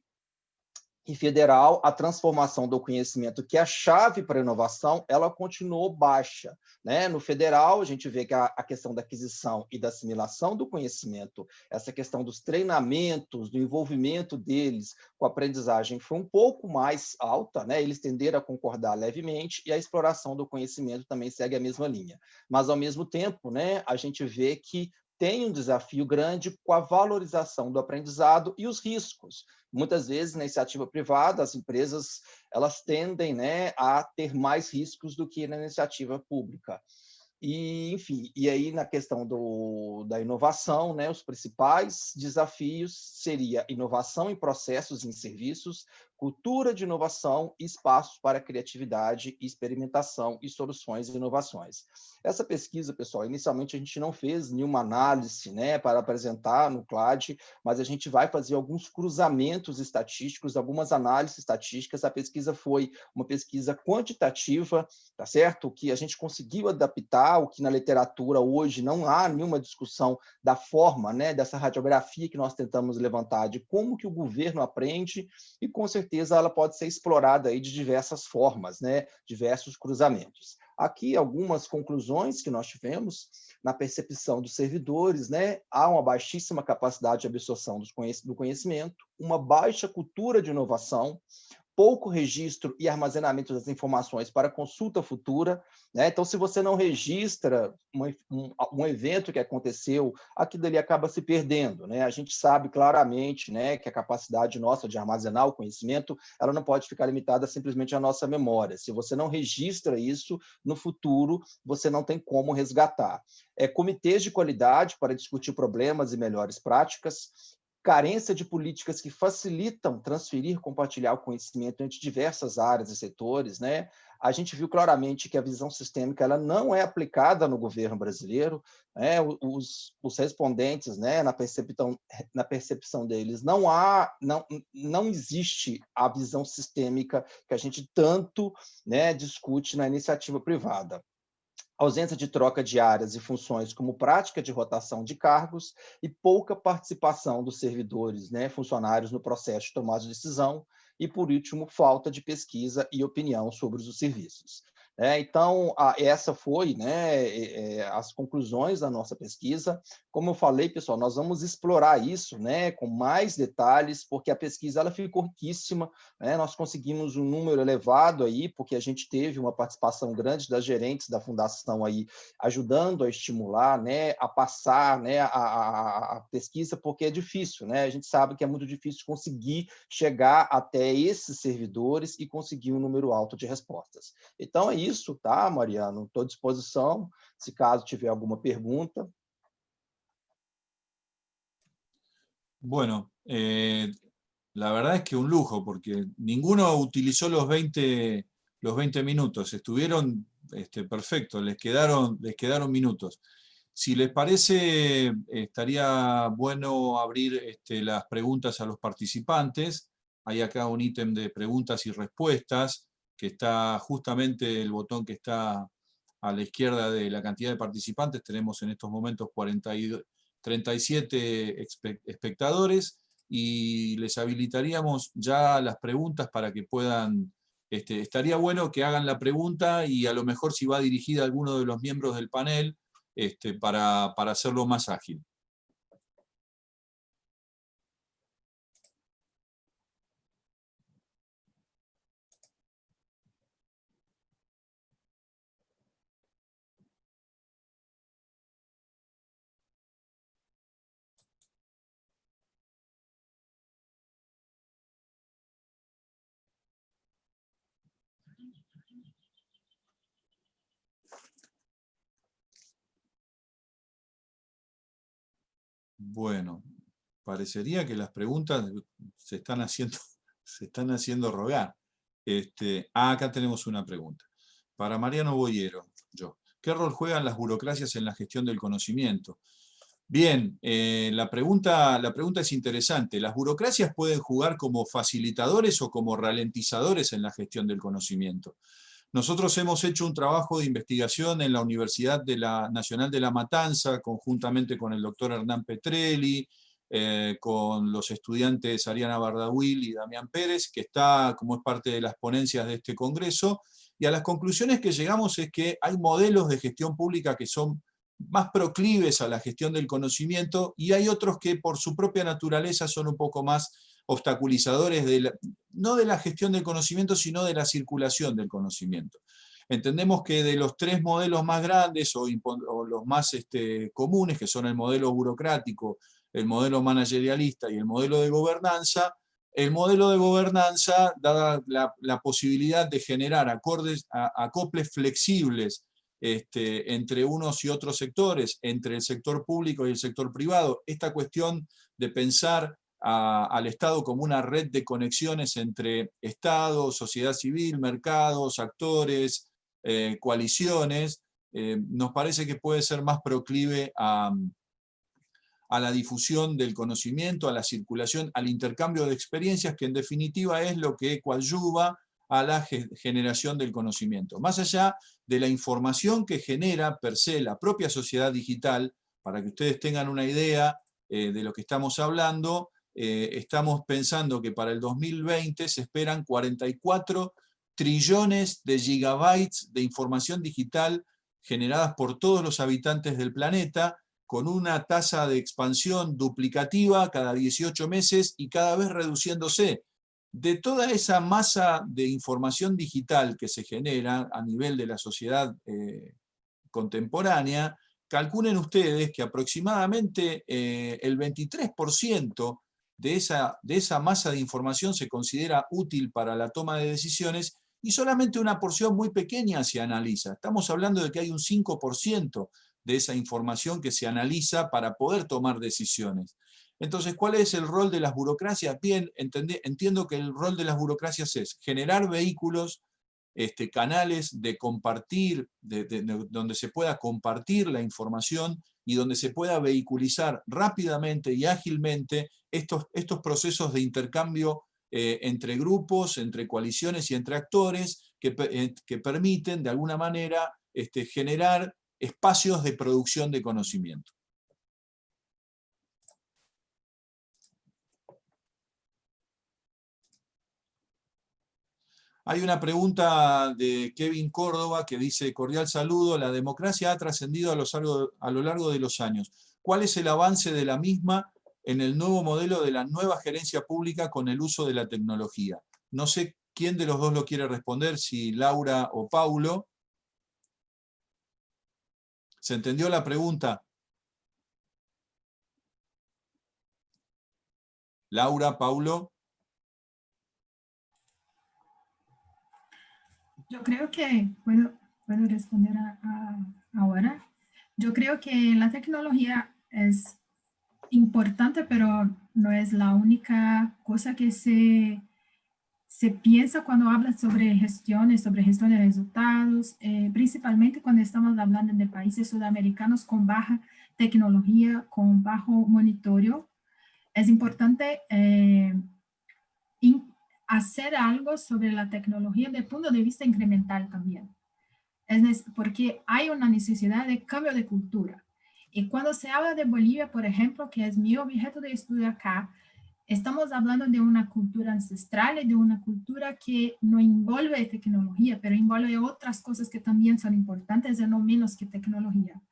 federal. A transformação do conhecimento, que é a chave para a inovação, ela continuou baixa. No federal, a gente vê que a questão da aquisição e da assimilação do conhecimento, essa questão dos treinamentos, do envolvimento deles com a aprendizagem foi um pouco mais alta, eles tenderam a concordar levemente, e a exploração do conhecimento também segue a mesma linha. Mas, ao mesmo tempo, a gente vê que tem um desafio grande com a valorização do aprendizado e os riscos. Muitas vezes, na iniciativa privada, as empresas elas tendem a ter mais riscos do que na iniciativa pública. E, enfim, e aí na questão da inovação, né, os principais desafios seria inovação em processos e em serviços, cultura de inovação e espaços para criatividade, experimentação e soluções e inovações. Essa pesquisa, pessoal, inicialmente a gente não fez nenhuma análise, né, para apresentar no CLAD, mas a gente vai fazer alguns cruzamentos estatísticos, algumas análises estatísticas. A pesquisa foi uma pesquisa quantitativa, tá certo? Que a gente conseguiu adaptar, o que na literatura hoje não há nenhuma discussão da forma, né, dessa radiografia que nós tentamos levantar, de como que o governo aprende, e com certeza ela pode ser explorada aí de diversas formas, né, diversos cruzamentos. Aqui algumas conclusões que nós tivemos na percepção dos servidores, né, há uma baixíssima capacidade de absorção do conhecimento, uma baixa cultura de inovação, pouco registro e armazenamento das informações para consulta futura, né? Então, se você não registra um evento que aconteceu, aquilo ali acaba se perdendo, né? A gente sabe claramente, né, que a capacidade nossa de armazenar o conhecimento, ela não pode ficar limitada simplesmente à nossa memória. Se você não registra isso, no futuro, você não tem como resgatar. Comitês de qualidade para discutir problemas e melhores práticas, carência de políticas que facilitam transferir, compartilhar o conhecimento entre diversas áreas e setores, né? A gente viu claramente que a visão sistêmica ela não é aplicada no governo brasileiro, né? Os respondentes, né, na percepção deles, não existe a visão sistêmica que a gente tanto, né, discute na iniciativa privada. Ausência de troca de áreas e funções como prática de rotação de cargos e pouca participação dos servidores, né, funcionários no processo de tomada de decisão e, por último, falta de pesquisa e opinião sobre os serviços. Então, essa foi, né, as conclusões da nossa pesquisa. Como eu falei, pessoal, nós vamos explorar isso, né, com mais detalhes, porque a pesquisa ela ficou riquíssima, né? Nós conseguimos um número elevado aí, porque a gente teve uma participação grande das gerentes da fundação aí, ajudando a estimular, né, a passar, né, a pesquisa, porque é difícil, né? A gente sabe que é muito difícil conseguir chegar até esses servidores e conseguir um número alto de respostas. Então é isso, tá, Mariano? Estou à disposição, se caso tiver alguma pergunta. Bueno, la verdad es que un lujo, porque ninguno utilizó los 20 minutos, estuvieron perfectos, les quedaron minutos. Si les parece, estaría bueno abrir las preguntas a los participantes. Hay acá un ítem de preguntas y respuestas, que está justamente el botón que está a la izquierda de la cantidad de participantes. Tenemos en estos momentos 37 espectadores, y les habilitaríamos ya las preguntas para que puedan, estaría bueno que hagan la pregunta, y a lo mejor si va dirigida a alguno de los miembros del panel, para hacerlo más ágil. Bueno, parecería que las preguntas se están haciendo rogar. Acá tenemos una pregunta. Para Mariano Boyero, ¿qué rol juegan las burocracias en la gestión del conocimiento? Bien, la pregunta es interesante. ¿Las burocracias pueden jugar como facilitadores o como ralentizadores en la gestión del conocimiento? Nosotros hemos hecho un trabajo de investigación en la Universidad Nacional de La Matanza, conjuntamente con el doctor Hernán Petrelli, con los estudiantes Ariana Bardahuil y Damián Pérez, que está como es parte de las ponencias de este congreso, y a las conclusiones que llegamos es que hay modelos de gestión pública que son más proclives a la gestión del conocimiento, y hay otros que por su propia naturaleza son un poco más obstaculizadores, no de la gestión del conocimiento, sino de la circulación del conocimiento. Entendemos que de los tres modelos más grandes o los más comunes, que son el modelo burocrático, el modelo managerialista y el modelo de gobernanza, el modelo de gobernanza da la posibilidad de generar acoples flexibles entre unos y otros sectores, entre el sector público y el sector privado. Esta cuestión de pensar al Estado como una red de conexiones entre Estado, sociedad civil, mercados, actores, coaliciones, nos parece que puede ser más proclive a la difusión del conocimiento, a la circulación, al intercambio de experiencias, que en definitiva es lo que coadyuva a la generación del conocimiento. Más allá de la información que genera per se la propia sociedad digital, para que ustedes tengan una idea de lo que estamos hablando, estamos pensando que para el 2020 se esperan 44 trillones de gigabytes de información digital generadas por todos los habitantes del planeta, con una tasa de expansión duplicativa cada 18 meses y cada vez reduciéndose. De toda esa masa de información digital que se genera a nivel de la sociedad contemporánea, calculen ustedes que aproximadamente el 23% de esa masa de información se considera útil para la toma de decisiones y solamente una porción muy pequeña se analiza. Estamos hablando de que hay un 5% de esa información que se analiza para poder tomar decisiones. Entonces, ¿cuál es el rol de las burocracias? Bien, entiendo que el rol de las burocracias es generar vehículos, canales de compartir, donde se pueda compartir la información y donde se pueda vehiculizar rápidamente y ágilmente estos procesos de intercambio entre grupos, entre coaliciones y entre actores que permiten de alguna manera generar espacios de producción de conocimiento. Hay una pregunta de Kevin Córdoba que dice: cordial saludo, la democracia ha trascendido a lo largo de los años. ¿Cuál es el avance de la misma en el nuevo modelo de la nueva gerencia pública con el uso de la tecnología? No sé quién de los dos lo quiere responder, si Laura o Paulo. ¿Se entendió la pregunta? Laura, Paulo. Yo creo que puedo responder ahora. Yo creo que la tecnología es importante, pero no es la única cosa que se piensa cuando habla sobre gestión de resultados, principalmente cuando estamos hablando de países sudamericanos con baja tecnología, con bajo monitoreo. Es importante hacer algo sobre la tecnología desde el punto de vista incremental también. Porque hay una necesidad de cambio de cultura. Y cuando se habla de Bolivia, por ejemplo, que es mi objeto de estudio acá, estamos hablando de una cultura ancestral y de una cultura que no envuelve tecnología, pero envuelve otras cosas que también son importantes y no menos que tecnología.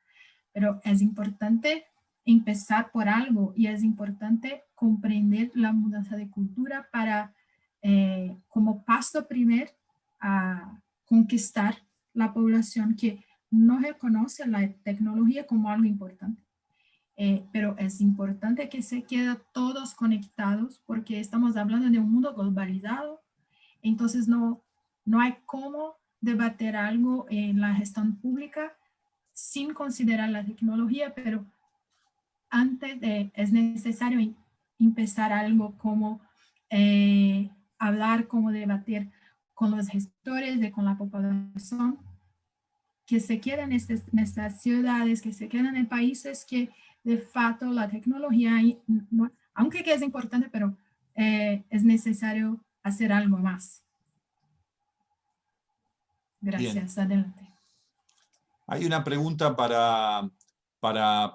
Pero es importante empezar por algo y es importante comprender la mudanza de cultura para, como paso primero, a conquistar la población que no reconoce la tecnología como algo importante. Pero es importante que se queden todos conectados porque estamos hablando de un mundo globalizado, entonces no hay cómo debatir algo en la gestión pública sin considerar la tecnología, pero es necesario empezar algo como hablar, como debatir con los gestores, con la población, que se queden en estas ciudades, que se queden en países que de facto la tecnología, aunque es importante, pero es necesario hacer algo más. Gracias. Bien. Adelante. Hay una pregunta para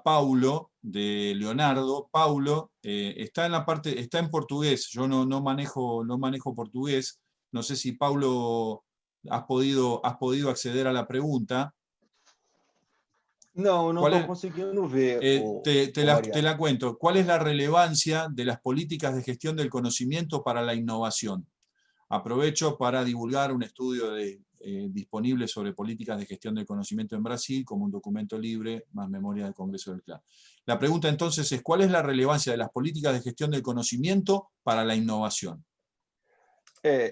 Paulo, de Leonardo. Paulo, está en portugués, yo no manejo portugués. No sé si Paulo has podido acceder a la pregunta. No estoy consiguiendo ver. Te la cuento. ¿Cuál es la relevancia de las políticas de gestión del conocimiento para la innovación? Aprovecho para divulgar un estudio disponible sobre políticas de gestión del conocimiento en Brasil, como un documento libre, más memoria del Congreso del CLAN. La pregunta entonces es: ¿cuál es la relevancia de las políticas de gestión del conocimiento para la innovación?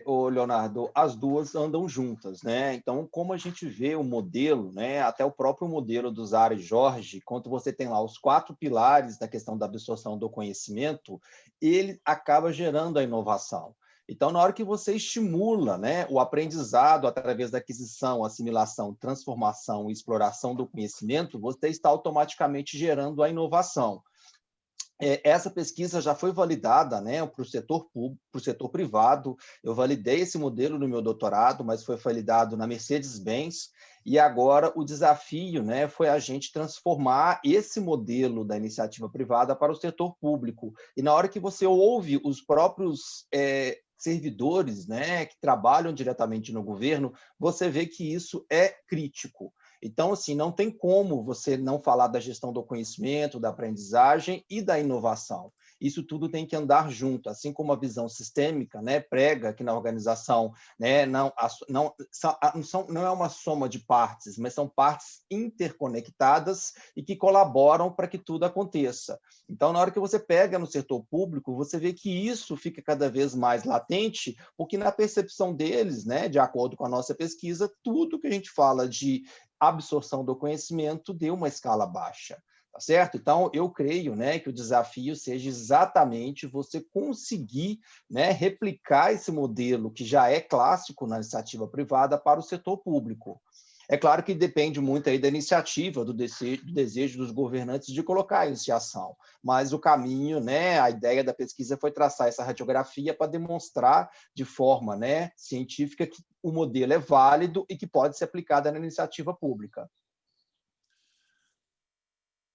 Ô Leonardo, as duas andam juntas, né? Então, como a gente vê o modelo, né? Até o próprio modelo do Zara e Jorge, quando você tem lá os 4 pilares da questão da absorção do conhecimento, ele acaba gerando a inovação. Então, na hora que você estimula, né, o aprendizado através da aquisição, assimilação, transformação e exploração do conhecimento, você está automaticamente gerando a inovação. Essa pesquisa já foi validada, né, para o setor público, para o setor privado. Eu validei esse modelo no meu doutorado, mas foi validado na Mercedes-Benz, e agora o desafio, né, foi a gente transformar esse modelo da iniciativa privada para o setor público. E na hora que você ouve os próprios servidores, né, que trabalham diretamente no governo, você vê que isso é crítico. Então, assim, não tem como você não falar da gestão do conhecimento, da aprendizagem e da inovação. Isso tudo tem que andar junto, assim como a visão sistêmica, né, prega que na organização, né, não é uma soma de partes, mas são partes interconectadas e que colaboram para que tudo aconteça. Então, na hora que você pega no setor público, você vê que isso fica cada vez mais latente, porque na percepção deles, né, de acordo com a nossa pesquisa, tudo que a gente fala de absorção do conhecimento deu uma escala baixa, tá certo? Então, eu creio, né, que o desafio seja exatamente você conseguir, né, replicar esse modelo que já é clássico na iniciativa privada para o setor público. É claro que depende muito aí da iniciativa, do desejo dos governantes de colocar isso em ação, mas o caminho, né, a ideia da pesquisa foi traçar essa radiografia para demonstrar de forma, né, científica que o modelo é válido y que puede ser aplicado en la iniciativa pública.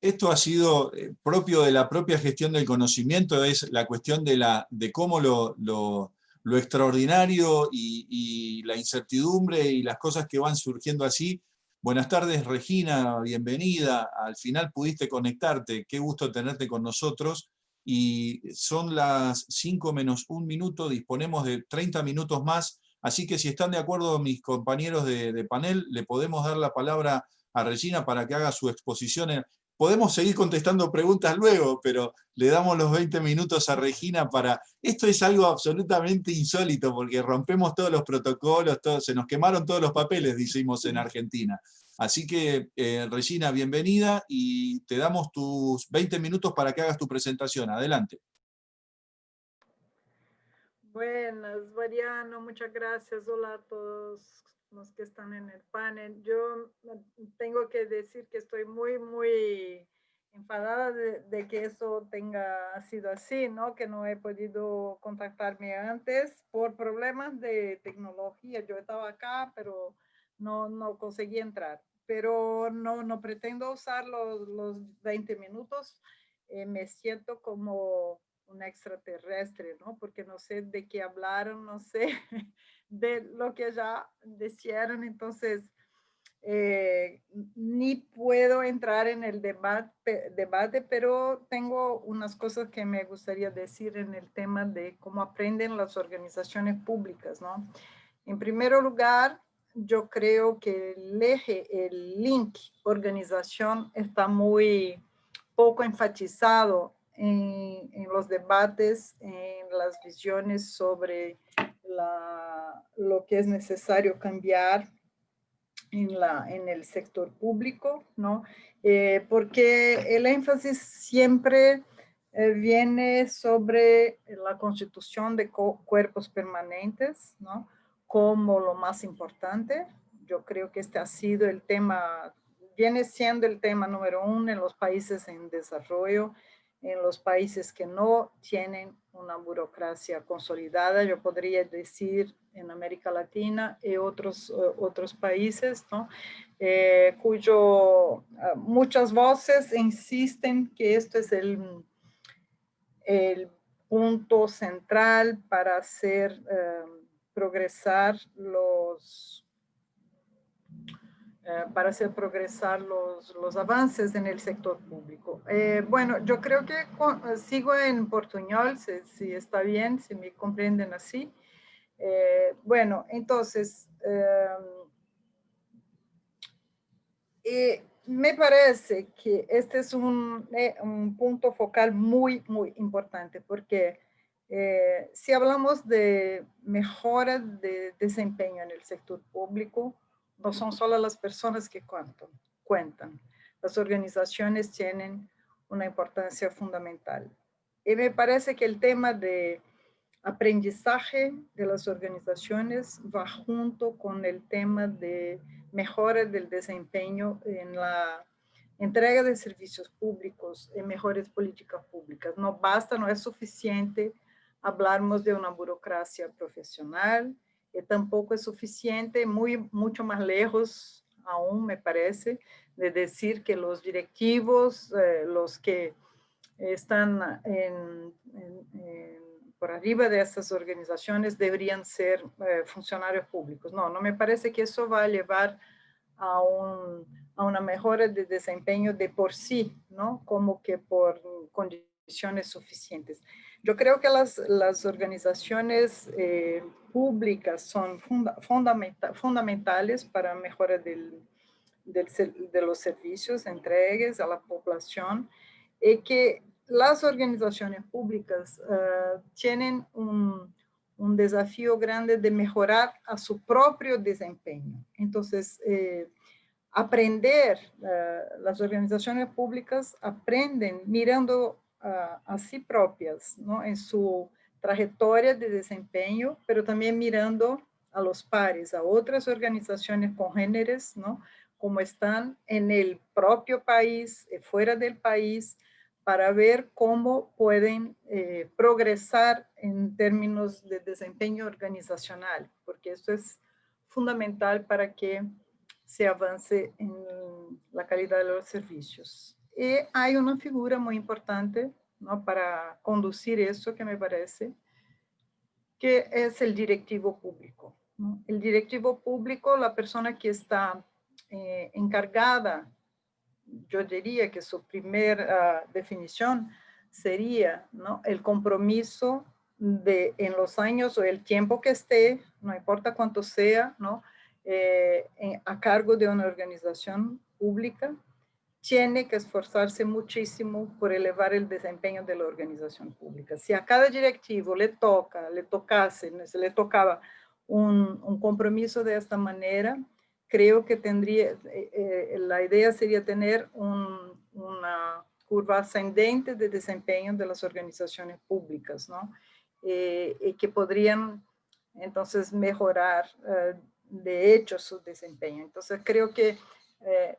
Esto ha sido propio de la propia gestión del conocimiento, es la cuestión de cómo lo extraordinario y la incertidumbre y las cosas que van surgiendo así. Buenas tardes, Regina, bienvenida. Al final pudiste conectarte, qué gusto tenerte con nosotros. Y son las 5 menos 1 minuto, disponemos de 30 minutos más, así que si están de acuerdo mis compañeros de panel, le podemos dar la palabra a Regina para que haga su exposición. Podemos seguir contestando preguntas luego, pero le damos los 20 minutos a Regina para... Esto es algo absolutamente insólito, porque rompemos todos los protocolos, se nos quemaron todos los papeles, decimos en Argentina. Así que, Regina, bienvenida, y te damos tus 20 minutos para que hagas tu presentación. Adelante. Buenas, Mariano, muchas gracias. Hola a todos los que están en el panel. Yo tengo que decir que estoy muy enfadada de que eso tenga sido así, ¿no? Que no he podido contactarme antes por problemas de tecnología. Yo estaba acá, pero no conseguí entrar. Pero no pretendo usar los 20 minutos. Me siento como un extraterrestre, ¿no? Porque no sé de qué hablaron, no sé de lo que ya dijeron, entonces ni puedo entrar en el debate, pero tengo unas cosas que me gustaría decir en el tema de cómo aprenden las organizaciones públicas, ¿no? En primer lugar, yo creo que el link organización está muy poco enfatizado en los debates, en las visiones sobre lo que es necesario cambiar en el sector público, ¿no? Porque el énfasis siempre viene sobre la constitución de cuerpos permanentes, ¿no? Como lo más importante. Yo creo que este ha sido el tema, viene siendo el tema número 1 en los países en desarrollo, en los países que no tienen una burocracia consolidada, yo podría decir en América Latina y otros países, ¿no? Muchas voces insisten que esto es el punto central para hacer progresar los avances en el sector público. Bueno, yo creo que sigo en portuñol, si está bien, si me comprenden así. Bueno, entonces, me parece que este es un punto focal muy importante, porque Si hablamos de mejora de desempeño en el sector público, no son solo las personas que cuentan. Las organizaciones tienen una importancia fundamental. Y me parece que el tema de aprendizaje de las organizaciones va junto con el tema de mejora del desempeño en la entrega de servicios públicos y mejores políticas públicas. No basta, no es suficiente hablarmos de una burocracia profesional, y tampoco es suficiente, mucho más lejos aún me parece, de decir que los directivos, los que están por arriba de estas organizaciones deberían ser funcionarios públicos. No, no me parece que eso va a llevar a una mejora de desempeño de por sí, ¿no? Como que por condiciones suficientes. Yo creo que las organizaciones públicas son fundamentales para mejora de los servicios entregues a la población, y que las organizaciones públicas tienen un desafío grande de mejorar a su propio desempeño. Entonces, las organizaciones públicas aprenden mirando a sí propias, ¿no? En su trayectoria de desempeño, pero también mirando a los pares, a otras organizaciones congéneres, ¿no? Como están en el propio país, fuera del país, para ver cómo pueden progresar en términos de desempeño organizacional, porque eso es fundamental para que se avance en la calidad de los servicios. Y hay una figura muy importante, ¿no? Para conducir eso, que me parece, que es el directivo público, ¿no? El directivo público, la persona que está encargada, yo diría que su primera definición sería, ¿no? El compromiso en los años o el tiempo que esté, no importa cuánto sea, ¿no? A cargo de una organización pública, tiene que esforzarse muchísimo por elevar el desempeño de la organización pública. Si a cada directivo le tocaba un compromiso de esta manera, creo que la idea sería tener una curva ascendente de desempeño de las organizaciones públicas, ¿no? Y que podrían entonces mejorar de hecho su desempeño. Entonces creo que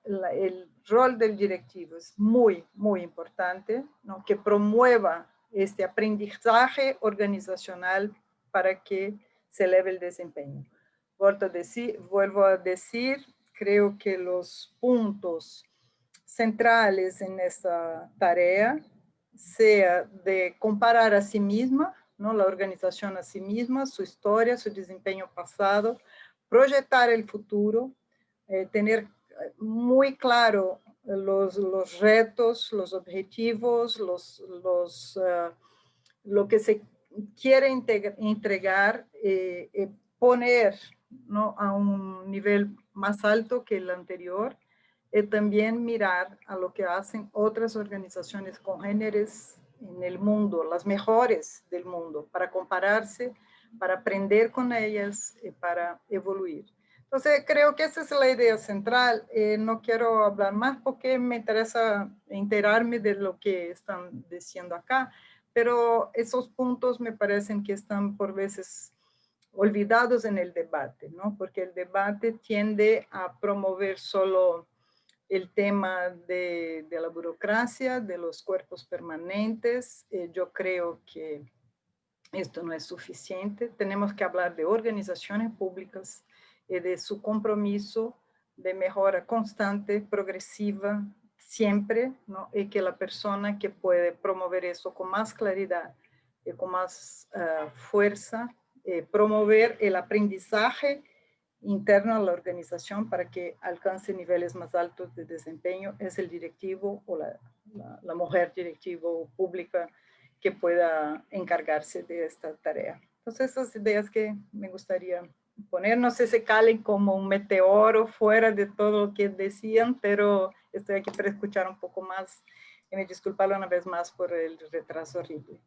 el rol del directivo es muy, muy importante, ¿no? Que promueva este aprendizaje organizacional para que se eleve el desempeño. Vuelvo a decir, creo que los puntos centrales en esta tarea sea de comparar a sí misma, ¿no? La organización a sí misma, su historia, su desempeño pasado, proyectar el futuro, tener muy claro los retos, los objetivos, lo que se quiere entregar, poner, ¿no? A un nivel más alto que el anterior, y también mirar a lo que hacen otras organizaciones congéneres en el mundo, las mejores del mundo, para compararse, para aprender con ellas y para evoluir. Entonces, creo que esa es la idea central. No quiero hablar más porque me interesa enterarme de lo que están diciendo acá, pero esos puntos me parecen que están por veces olvidados en el debate, ¿no? Porque el debate tiende a promover solo el tema de la burocracia, de los cuerpos permanentes. Yo creo que esto no es suficiente. Tenemos que hablar de organizaciones públicas y de su compromiso de mejora constante, progresiva, siempre, ¿no? Y que la persona que puede promover eso con más claridad y con más fuerza, promover el aprendizaje interno a la organización para que alcance niveles más altos de desempeño, es el directivo o la mujer directivo pública que pueda encargarse de esta tarea. Entonces, esas ideas que me gustaría poner, no sé si calen como un meteoro fuera de todo lo que decían, pero estoy aquí para escuchar un poco más y me disculpo una vez más por el retraso horrible.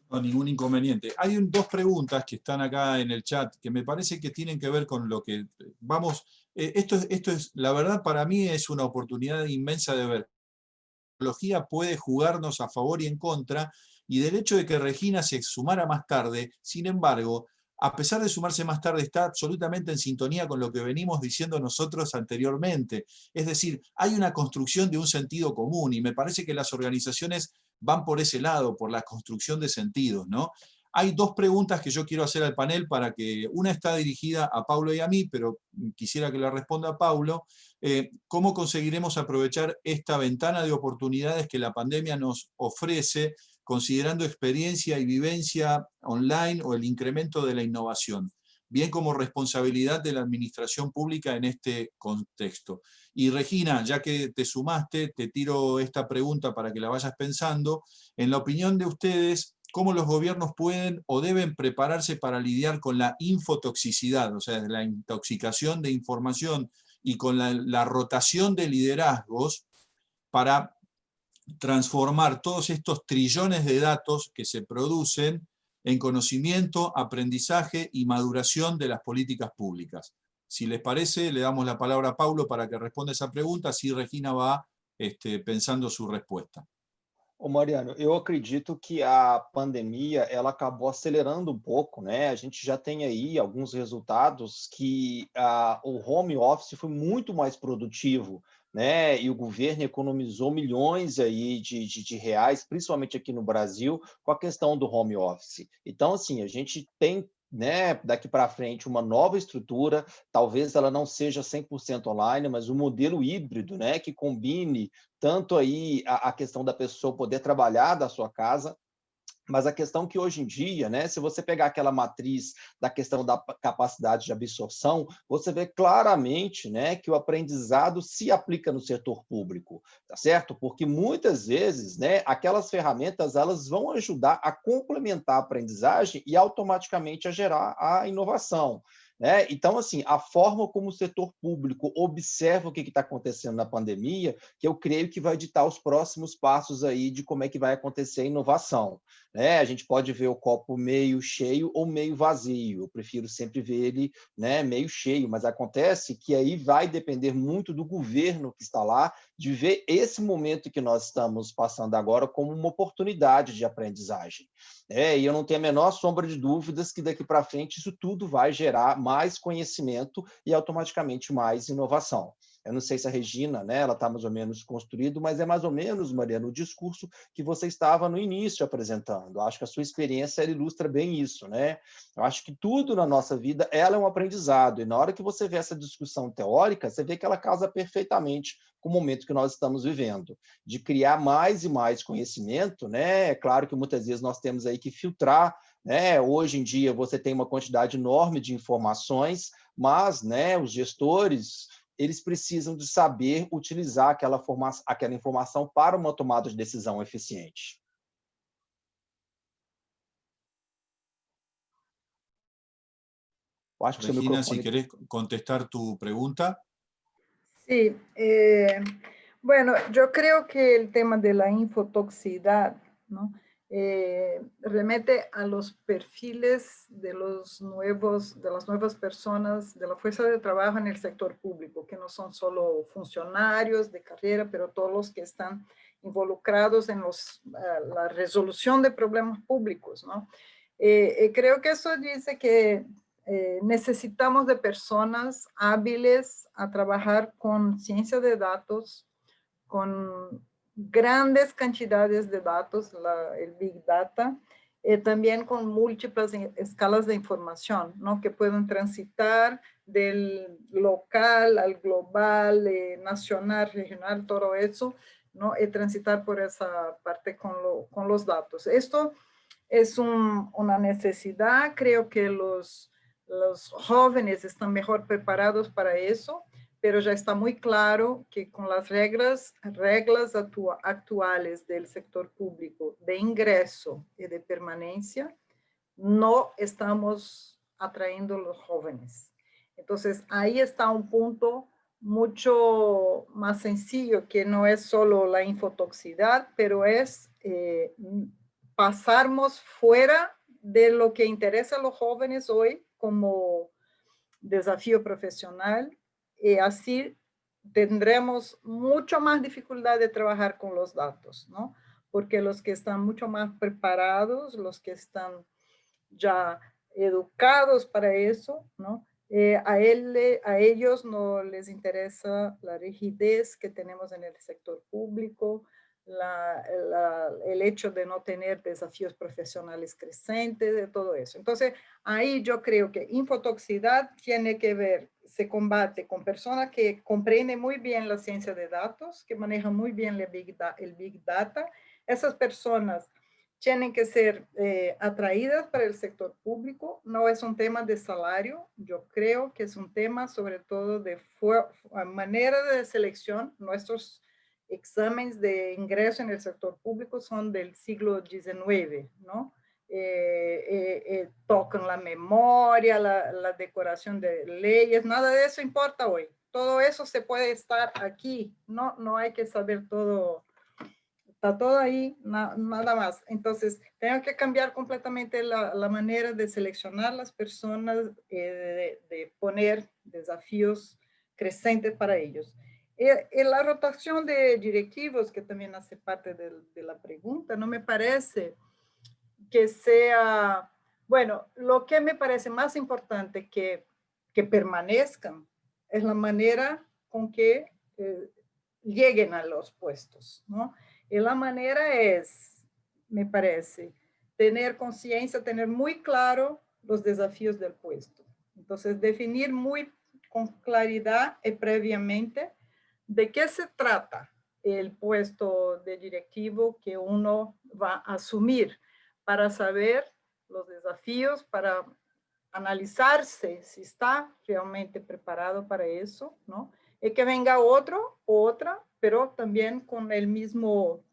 No, ningún inconveniente. Hay dos preguntas que están acá en el chat que me parece que tienen que ver con lo que vamos. Esto es, la verdad, para mí es una oportunidad inmensa de ver. La tecnología puede jugarnos a favor y en contra, y del hecho de que Regina se sumara más tarde, sin embargo, a pesar de sumarse más tarde, está absolutamente en sintonía con lo que venimos diciendo nosotros anteriormente. Es decir, hay una construcción de un sentido común, y me parece que las organizaciones van por ese lado, por la construcción de sentidos, ¿no? Hay dos preguntas que yo quiero hacer al panel para que una está dirigida a Paulo y a mí, pero quisiera que la responda Paulo. ¿Cómo conseguiremos aprovechar esta ventana de oportunidades que la pandemia nos ofrece, considerando experiencia y vivencia online o el incremento de la innovación, bien como responsabilidad de la administración pública en este contexto? Y Regina, ya que te sumaste, te tiro esta pregunta para que la vayas pensando. En la opinión de ustedes, ¿cómo los gobiernos pueden o deben prepararse para lidiar con la infotoxicidad, o sea, la intoxicación de información, y con la rotación de liderazgos para transformar todos estos trillones de datos que se producen en conocimiento, aprendizaje y maduración de las políticas públicas? Si les parece, le damos la palabra a Paulo para que responda esa pregunta, así Regina va pensando su respuesta. Ô Mariano, eu acredito que a pandemia ela acabou acelerando um pouco, né? A gente já tem aí alguns resultados que o home office foi muito mais produtivo, né? E o governo economizou milhões aí de reais, principalmente aqui no Brasil, com a questão do home office. Então, assim, a gente tem, né, daqui para frente uma nova estrutura, talvez ela não seja 100% online, mas um modelo híbrido, né, que combine tanto aí a questão da pessoa poder trabalhar da sua casa, mas a questão que hoje em dia, né, se você pegar aquela matriz da questão da capacidade de absorção, você vê claramente, né, que o aprendizado se aplica no setor público, tá certo? Porque muitas vezes, né, aquelas ferramentas elas vão ajudar a complementar a aprendizagem e automaticamente a gerar a inovação. Né? Então, assim, a forma como o setor público observa o que está acontecendo na pandemia, que eu creio que vai ditar os próximos passos aí de como é que vai acontecer a inovação. Né? A gente pode ver o copo meio cheio ou meio vazio. Eu prefiro sempre ver ele, né, meio cheio, mas acontece que aí vai depender muito do governo que está lá, de ver esse momento que nós estamos passando agora como uma oportunidade de aprendizagem. E eu não tenho a menor sombra de dúvidas que daqui para frente isso tudo vai gerar mais conhecimento e automaticamente mais inovação. Eu não sei se a Regina, né, ela está mais ou menos construído, mas é mais ou menos, Mariana, o discurso que você estava no início apresentando. Eu acho que a sua experiência ela ilustra bem isso, né? Eu acho que tudo na nossa vida ela é um aprendizado, e na hora que você vê essa discussão teórica, você vê que ela casa perfeitamente com o momento que nós estamos vivendo, de criar mais e mais conhecimento, né? É claro que muitas vezes nós temos aí que filtrar, né? Hoje em dia você tem uma quantidade enorme de informações, mas, né, os gestores eles precisam de saber utilizar aquela informação para uma tomada de decisão eficiente. Eu acho que seu Regina, microfone... si querés contestar tu pregunta. Sí, bueno, yo creo que el tema de la infotoxicidad, ¿no? Remete a los perfiles de las nuevas personas de la fuerza de trabajo en el sector público, que no son solo funcionarios de carrera, pero todos los que están involucrados en la resolución de problemas públicos, ¿no? Creo que eso dice que necesitamos de personas hábiles a trabajar con ciencia de datos, con grandes cantidades de datos, el Big Data, también con múltiples escalas de información, ¿no? Que puedan transitar del local al global, nacional, regional, todo eso, ¿no? Y transitar por esa parte con los datos. Esto es una necesidad, creo que los jóvenes están mejor preparados para eso, pero ya está muy claro que con las reglas actuales del sector público de ingreso y de permanencia, no estamos atrayendo los jóvenes. Entonces, ahí está un punto mucho más sencillo, que no es solo la infotoxicidad, pero es pasarmos fuera de lo que interesa a los jóvenes hoy como desafío profesional, y así tendremos mucho más dificultad de trabajar con los datos, ¿no? Porque los que están mucho más preparados, los que están ya educados para eso, ¿no? A ellos no les interesa la rigidez que tenemos en el sector público, el hecho de no tener desafíos profesionales crecientes, de todo eso. Entonces, ahí yo creo que infotoxicidad tiene que ver, se combate con personas que comprenden muy bien la ciencia de datos, que manejan muy bien el Big Data. Esas personas tienen que ser atraídas para el sector público. No es un tema de salario, yo creo que es un tema sobre todo de manera de selección. Nuestros exámenes de ingreso en el sector público son del siglo XIX, ¿no? Tocan la memoria, la decoración de leyes, nada de eso importa hoy. Todo eso se puede estar aquí, no hay que saber todo. Está todo ahí, nada más. Entonces, tengo que cambiar completamente la manera de seleccionar las personas, de poner desafíos crecientes para ellos. La rotación de directivos, que también hace parte de la pregunta, no me parece que sea, bueno, lo que me parece más importante que permanezcan es la manera con que lleguen a los puestos, ¿no? Y la manera es, me parece, tener conciencia, tener muy claro los desafíos del puesto. Entonces, definir muy con claridad y previamente de qué se trata el puesto de directivo que uno va a asumir, para saber los desafíos, para analizarse si está realmente preparado para eso, ¿no? Y que venga otro o otra, pero también con el mismo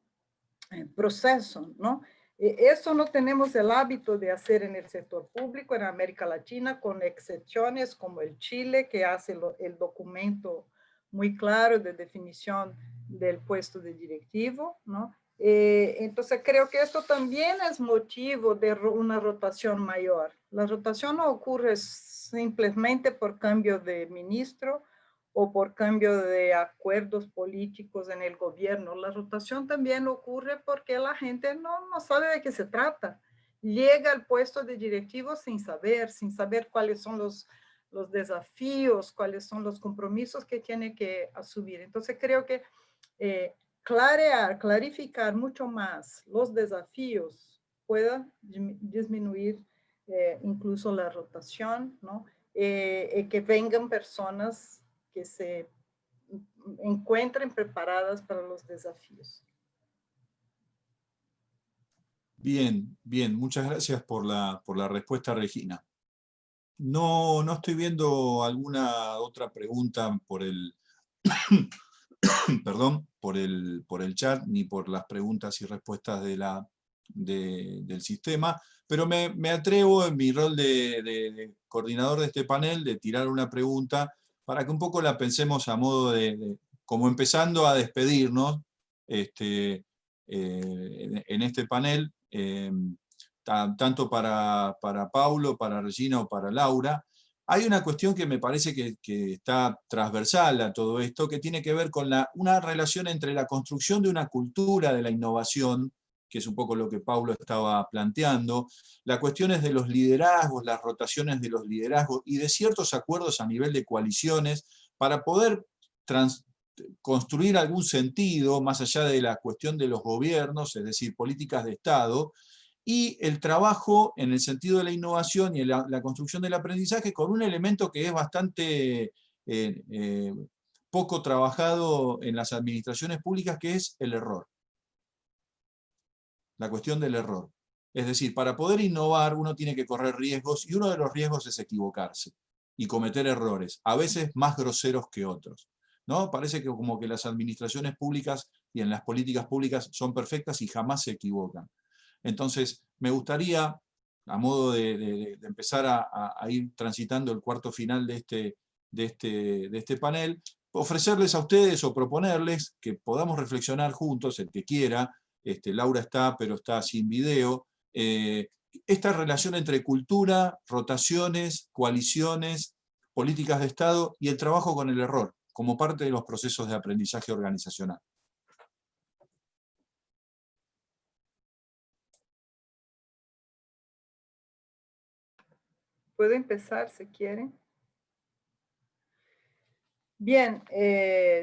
proceso, ¿no? Eso no tenemos el hábito de hacer en el sector público en América Latina, con excepciones como el Chile, que hace el documento muy claro de definición del puesto de directivo, ¿no? Entonces creo que esto también es motivo de una rotación mayor. La rotación no ocurre simplemente por cambio de ministro o por cambio de acuerdos políticos en el gobierno. La rotación también ocurre porque la gente no sabe de qué se trata. Llega al puesto de directivo sin saber cuáles son los desafíos, cuáles son los compromisos que tiene que asumir. Entonces creo que clarificar mucho más los desafíos pueda disminuir incluso la rotación, ¿no? Que vengan personas que se encuentren preparadas para los desafíos. Bien, bien, muchas gracias por la respuesta, Regina. No estoy viendo alguna otra pregunta por el, perdón, por el chat, ni por las preguntas y respuestas del sistema, pero me atrevo en mi rol de coordinador de este panel de tirar una pregunta para que un poco la pensemos a modo como empezando a despedirnos en este panel, tanto para Paulo, para Regina o para Laura. Hay una cuestión que me parece que está transversal a todo esto, que tiene que ver con una relación entre la construcción de una cultura de la innovación, que es un poco lo que Paulo estaba planteando, las cuestiones de los liderazgos, las rotaciones de los liderazgos y de ciertos acuerdos a nivel de coaliciones para poder construir algún sentido más allá de la cuestión de los gobiernos, es decir, políticas de Estado, y el trabajo en el sentido de la innovación y la construcción del aprendizaje con un elemento que es bastante poco trabajado en las administraciones públicas, que es el error. La cuestión del error. Es decir, para poder innovar uno tiene que correr riesgos, y uno de los riesgos es equivocarse y cometer errores, a veces más groseros que otros, ¿no? Parece que como que las administraciones públicas y en las políticas públicas son perfectas y jamás se equivocan. Entonces, me gustaría, a modo de empezar a ir transitando el cuarto final de este panel, ofrecerles a ustedes o proponerles que podamos reflexionar juntos, el que quiera, Laura está, pero está sin video. Esta relación entre cultura, rotaciones, coaliciones, políticas de Estado y el trabajo con el error, como parte de los procesos de aprendizaje organizacional. ¿Puedo empezar si quieren? Bien,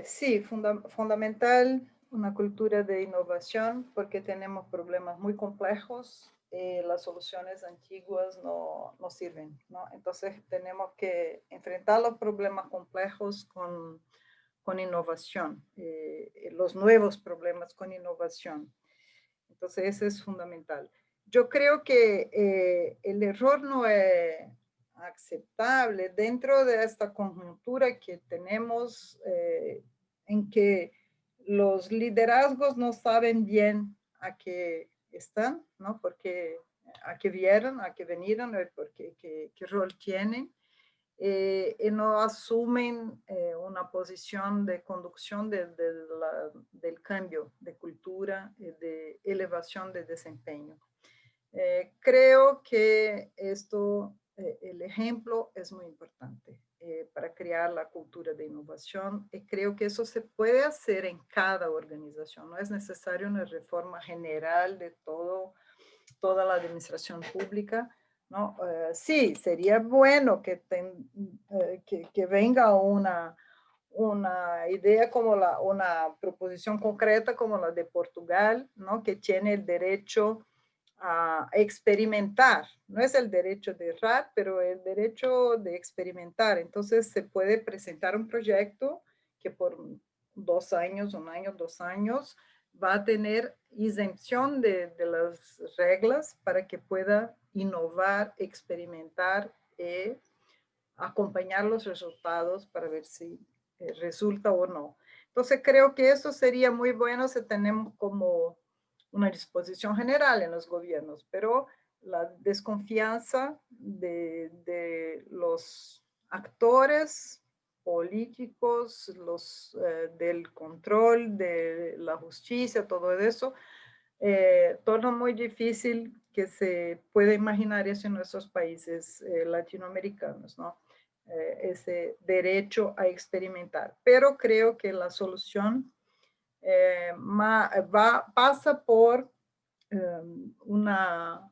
sí, fundamental una cultura de innovación porque tenemos problemas muy complejos. Las soluciones antiguas no sirven, ¿no? Entonces tenemos que enfrentar los problemas complejos con innovación, los nuevos problemas con innovación. Entonces eso es fundamental. Yo creo que el error no es aceptable dentro de esta conjuntura que tenemos en que los liderazgos no saben bien a qué están, ¿no? Porque a qué vieron, a qué vinieron, porque qué rol tienen. Y no asumen una posición de conducción del cambio de cultura y de elevación de desempeño. Creo que esto, el ejemplo es muy importante para crear la cultura de innovación y creo que eso se puede hacer en cada organización. No es necesario una reforma general de toda la administración pública, ¿no? Sí, sería bueno que venga una idea como una proposición concreta como la de Portugal, ¿no? Que tiene el derecho a experimentar. No es el derecho de errar, pero el derecho de experimentar. Entonces se puede presentar un proyecto que por 2 años, 1 año, 2 años, va a tener isención de las reglas para que pueda innovar, experimentar y acompañar los resultados para ver si resulta o no. Entonces creo que eso sería muy bueno si tenemos como una disposición general en los gobiernos, pero la desconfianza de los actores políticos, del control de la justicia, todo eso, torna muy difícil que se pueda imaginar eso en nuestros países latinoamericanos, ¿no? Ese derecho a experimentar. Pero creo que la solución pasa por una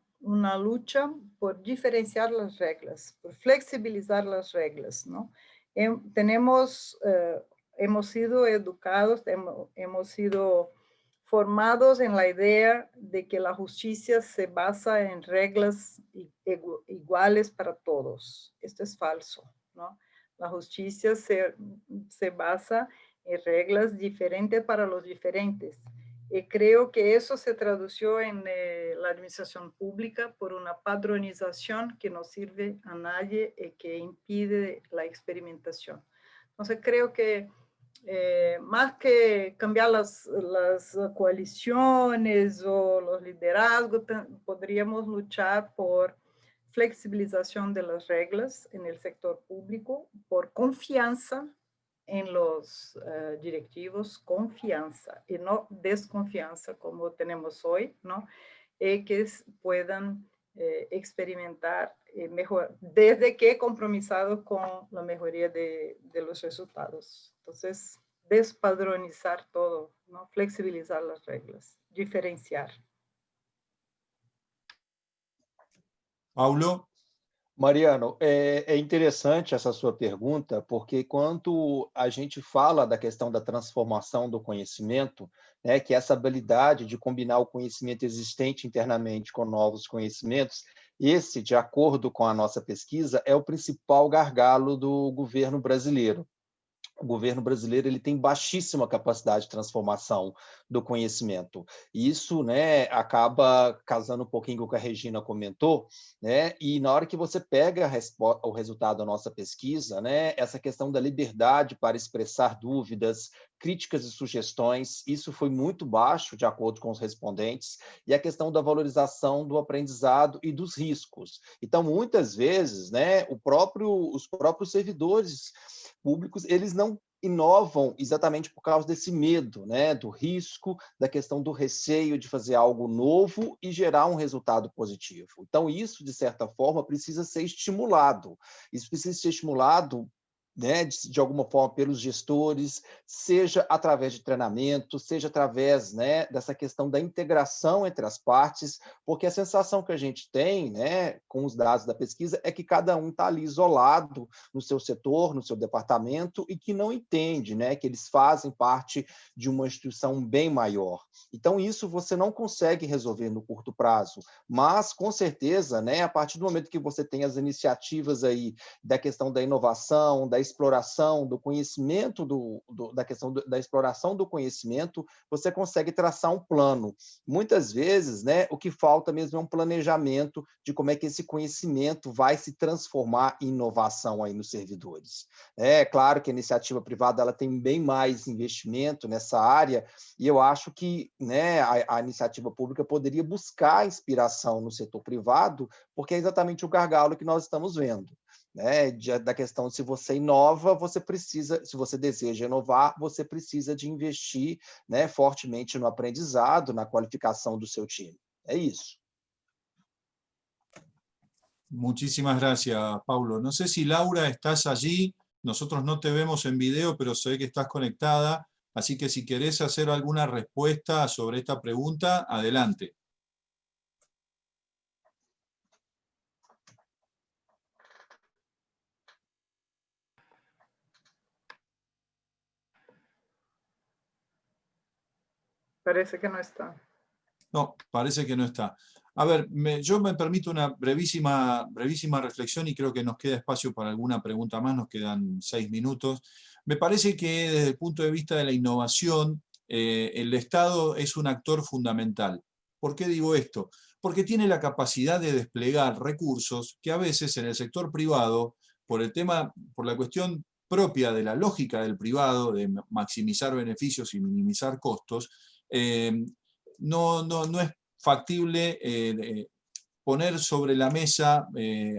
lucha por diferenciar las reglas, por flexibilizar las reglas, ¿no? Hemos sido educados, hemos sido formados en la idea de que la justicia se basa en reglas iguales para todos. Esto es falso, ¿no? La justicia se basa en reglas diferentes para los diferentes. Y creo que eso se tradució en la administración pública por una padronización que no sirve a nadie y que impide la experimentación. Entonces creo que más que cambiar las coaliciones o los liderazgos, podríamos luchar por flexibilización de las reglas en el sector público, por confianza en los directivos, confianza y no desconfianza como tenemos hoy, ¿no? Que puedan experimentar mejor, desde que compromisado con la mejoría de los resultados. Entonces, despadronizar todo, ¿no? Flexibilizar las reglas, diferenciar. Paulo. Mariano, é interessante essa sua pergunta, porque quando a gente fala da questão da transformação do conhecimento, né, que essa habilidade de combinar o conhecimento existente internamente com novos conhecimentos, esse, de acordo com a nossa pesquisa, é o principal gargalo do governo brasileiro. O governo brasileiro ele tem baixíssima capacidade de transformação do conhecimento. E isso, né, acaba casando um pouquinho com o que a Regina comentou, né, e na hora que você pega o resultado da nossa pesquisa, né, essa questão da liberdade para expressar dúvidas, críticas e sugestões, isso foi muito baixo, de acordo com os respondentes, e a questão da valorização do aprendizado e dos riscos. Então, muitas vezes, né, os próprios servidores públicos, eles não inovam exatamente por causa desse medo, né, do risco, da questão do receio de fazer algo novo e gerar um resultado positivo. Então, isso, de certa forma, precisa ser estimulado. Isso precisa ser estimulado, né, de alguma forma pelos gestores, seja através de treinamento, seja através, né, dessa questão da integração entre as partes, porque a sensação que a gente tem, né, com os dados da pesquisa é que cada um está ali isolado no seu setor, no seu departamento, e que não entende, né, que eles fazem parte de uma instituição bem maior. Então, isso você não consegue resolver no curto prazo, mas, com certeza, né, a partir do momento que você tem as iniciativas aí da questão da inovação, da exploração do conhecimento, da questão da exploração do conhecimento, você consegue traçar um plano. Muitas vezes, né, o que falta mesmo é um planejamento de como é que esse conhecimento vai se transformar em inovação aí nos servidores. É claro que a iniciativa privada ela tem bem mais investimento nessa área, e eu acho que, né, a iniciativa pública poderia buscar inspiração no setor privado, porque é exatamente o gargalo que nós estamos vendo. Né, da questão de se você inova, você precisa, se você deseja inovar, você precisa de investir, né, fortemente no aprendizado, na qualificação do seu time. É isso. Muchísimas gracias, Paulo. No sé si Laura estás allí, nosotros no te vemos en video, pero sé que estás conectada, así que si querés hacer alguna respuesta sobre esta pregunta, adelante. Parece que no está. No, parece que no está. A ver, yo me permito una brevísima reflexión y creo que nos queda espacio para alguna pregunta más, nos quedan 6 minutos. Me parece que desde el punto de vista de la innovación, el Estado es un actor fundamental. ¿Por qué digo esto? Porque tiene la capacidad de desplegar recursos que a veces en el sector privado, por la cuestión propia de la lógica del privado, de maximizar beneficios y minimizar costos, no es factible poner sobre la mesa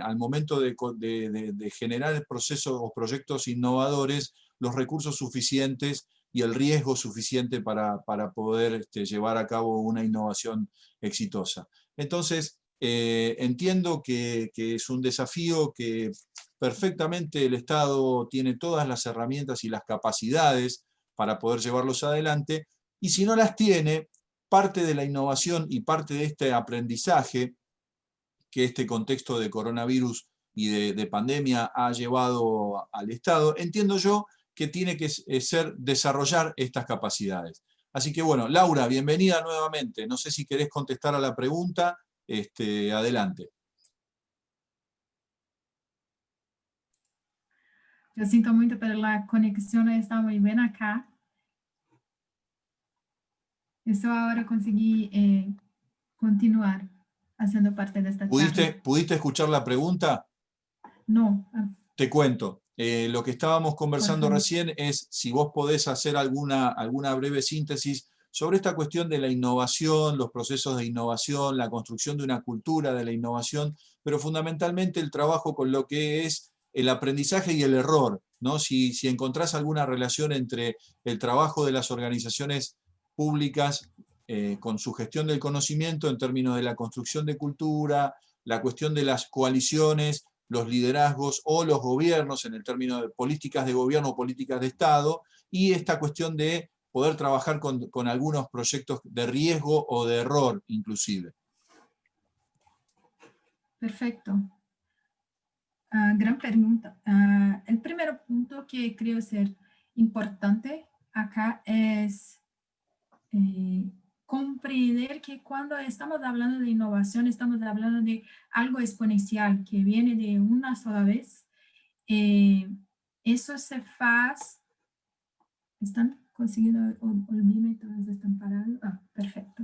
al momento de generar procesos o proyectos innovadores los recursos suficientes y el riesgo suficiente para poder llevar a cabo una innovación exitosa. Entonces, entiendo que es un desafío que perfectamente el Estado tiene todas las herramientas y las capacidades para poder llevarlos adelante, y si no las tiene, parte de la innovación y parte de este aprendizaje que este contexto de coronavirus y de pandemia ha llevado al Estado, entiendo yo que tiene que ser desarrollar estas capacidades. Así que bueno, Laura, bienvenida nuevamente. No sé si querés contestar a la pregunta, adelante. Eu sinto muito pela conexão, não está muito bem acá. Eu só agora consegui continuar fazendo parte desta charla. ¿Pudiste escuchar la pregunta? No. Te cuento. Lo que estábamos conversando recién es si vos podés hacer alguna breve síntesis sobre esta cuestión de la innovación, los procesos de innovación, la construcción de una cultura de la innovación, pero fundamentalmente el trabajo con lo que es el aprendizaje y el error, ¿no? Si encontrás alguna relación entre el trabajo de las organizaciones públicas con su gestión del conocimiento en términos de la construcción de cultura, la cuestión de las coaliciones, los liderazgos o los gobiernos en el término de políticas de gobierno o políticas de Estado, y esta cuestión de poder trabajar con algunos proyectos de riesgo o de error inclusive. Perfecto. Gran pregunta. El primer punto que creo ser importante acá es comprender que cuando estamos hablando de innovación, estamos hablando de algo exponencial que viene de una sola vez. Eso se faz... ¿Están consiguiendo oírme? ¿Todos están parados? Perfecto.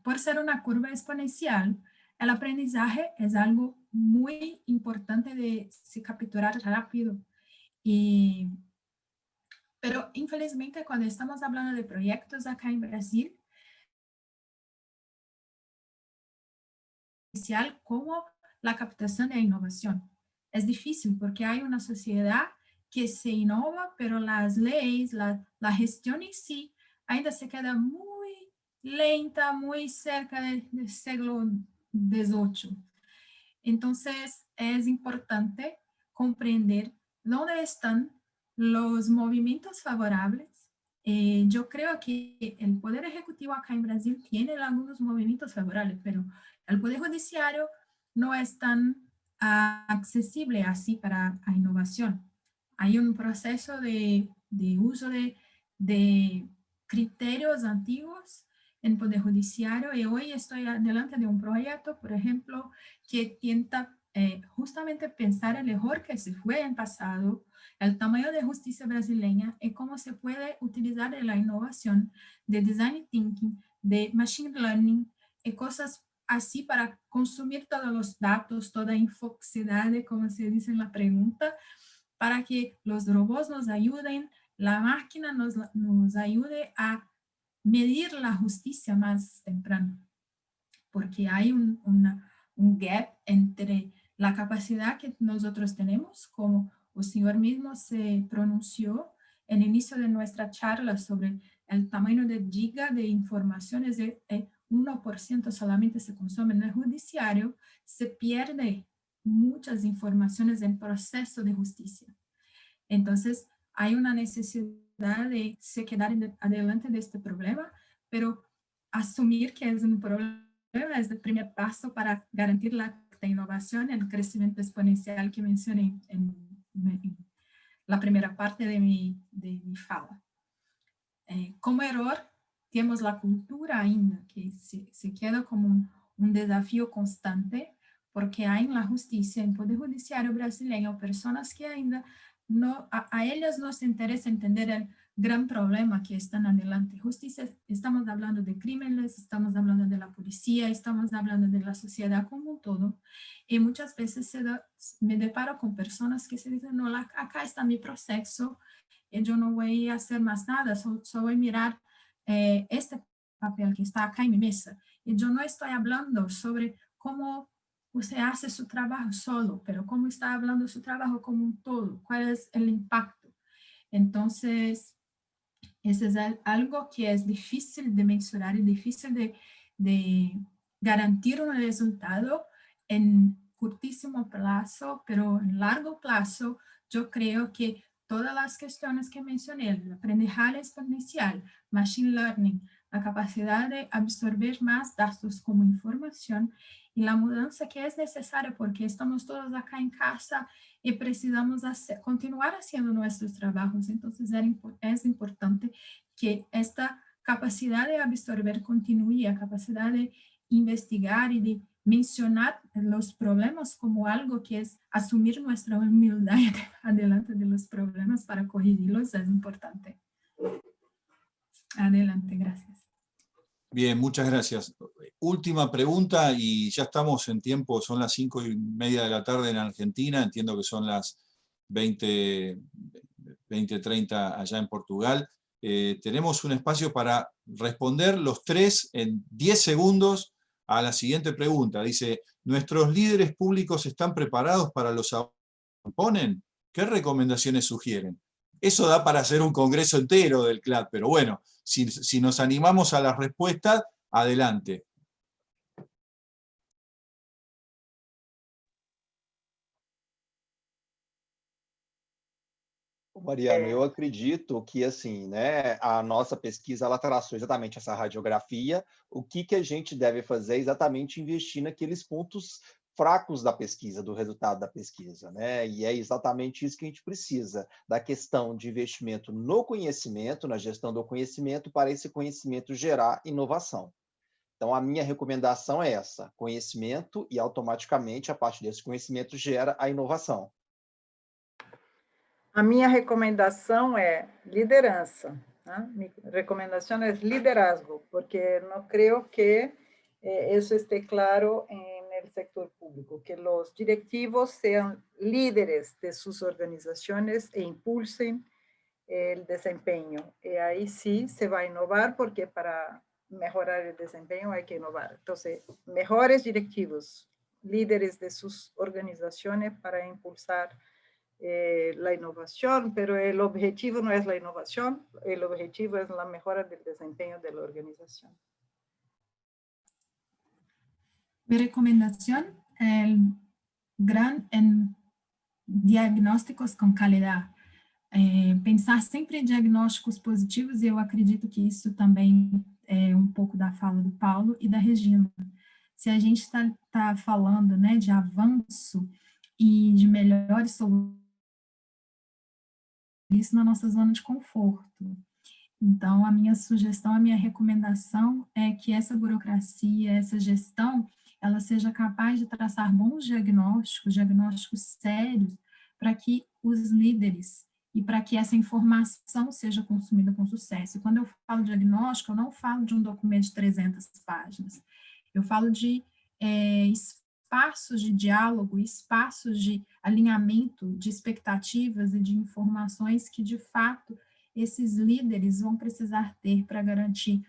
Por ser una curva exponencial, el aprendizaje es algo muy importante de se capturar rápido. Pero, infelizmente, cuando estamos hablando de proyectos acá en Brasil, como la captación de innovación. Es difícil porque hay una sociedad que se innova, pero las leyes, la gestión en sí, ainda se queda muy lenta, muy cerca del siglo XVIII. Entonces, es importante comprender dónde están los movimientos favorables. Yo creo que el Poder Ejecutivo acá en Brasil tiene algunos movimientos favorables, pero el Poder Judiciario no es tan accesible así para la innovación. Hay un proceso de uso de criterios antiguos en Poder Judiciario y hoy estoy delante de un proyecto, por ejemplo, que intenta justamente pensar el error que se fue en pasado, el tamaño de justicia brasileña y cómo se puede utilizar la innovación de design thinking, de machine learning y cosas así para consumir todos los datos, toda infoxicidad, como se dice en la pregunta, para que los robots nos ayuden, la máquina nos ayude a medir la justicia más temprano, porque hay un gap entre la capacidad que nosotros tenemos, como el señor mismo se pronunció en el inicio de nuestra charla sobre el tamaño de giga de informaciones, de 1% solamente se consume en el judiciario, se pierde muchas informaciones en proceso de justicia. Entonces, hay una necesidad de se quedar adelante de este problema, pero asumir que es un problema es el primer paso para garantir la innovación y el crecimiento exponencial que mencioné en la primera parte de mi fala. Como error, tenemos la cultura ainda, que se queda como un desafío constante, porque hay en la justicia, en el Poder Judiciario brasileño, personas que ainda no, a ellas nos interesa entender el gran problema que están adelante. Justicia, estamos hablando de crímenes, estamos hablando de la policía, estamos hablando de la sociedad como un todo, y muchas veces me deparo con personas que se dicen, no, acá está mi proceso, yo no voy a hacer más nada, solo voy a mirar este papel que está acá en mi mesa. Y yo no estoy hablando sobre cómo usted hace su trabajo solo, pero cómo está hablando su trabajo como un todo, cuál es el impacto. Entonces, eso es algo que es difícil de mensurar y difícil de garantir un resultado en cortísimo plazo, pero en largo plazo, yo creo que todas las cuestiones que mencioné, el aprendizaje exponencial, machine learning, la capacidad de absorber más datos como información y la mudanza que es necesaria porque estamos todos acá en casa y precisamos continuar haciendo nuestros trabajos. Entonces es importante que esta capacidad de absorber continúe, la capacidad de investigar y de mencionar los problemas como algo que es asumir nuestra humildad adelante de los problemas para corregirlos es importante. Adelante, gracias. Bien, muchas gracias. Última pregunta y ya estamos en tiempo, son las 5:30 de la tarde en Argentina, entiendo que son las 20:30 allá en Portugal. Tenemos un espacio para responder los tres en 10 segundos a la siguiente pregunta. Dice, ¿nuestros líderes públicos están preparados para los avances que imponen? ¿Qué recomendaciones sugieren? Eso da para hacer un congreso entero del CLAD, pero bueno, si nos animamos a las respuestas, adelante. Mariano, eu acredito que assim, né, a nossa pesquisa ela traçou exatamente essa radiografia. O que a gente deve fazer é exatamente investir naqueles pontos fracos da pesquisa, do resultado da pesquisa, né? E é exatamente isso que a gente precisa, da questão de investimento no conhecimento, na gestão do conhecimento, para esse conhecimento gerar inovação. Então, a minha recomendação é essa: conhecimento, e automaticamente, a partir desse conhecimento, gera a inovação. A minha recomendação é liderança. ¿No? Mi recomendación es liderazgo, porque no creo que eso esté claro en el sector público, que los directivos sean líderes de sus organizaciones e impulsen el desempeño. Y ahí sí se va a innovar, porque para mejorar el desempeño hay que innovar. Entonces, mejores directivos, líderes de sus organizaciones para impulsar la innovación, pero el objetivo no es la innovación, el objetivo es la mejora del desempeño de la organización. Mi recomendación es en diagnósticos com calidad. Pensar sempre em diagnósticos positivos, e eu acredito que isso também é um pouco da fala do Paulo e da Regina. Se a gente está falando, né, de avanço e de melhores soluções, isso na nossa zona de conforto. Então, a minha sugestão, a minha recomendação é que essa burocracia, essa gestão, ela seja capaz de traçar bons diagnósticos sérios, para que os líderes e para que essa informação seja consumida com sucesso. E quando eu falo diagnóstico, eu não falo de um documento de 300 páginas. Eu falo de espaços de diálogo, espaços de alinhamento de expectativas e de informações que, de fato, esses líderes vão precisar ter para garantir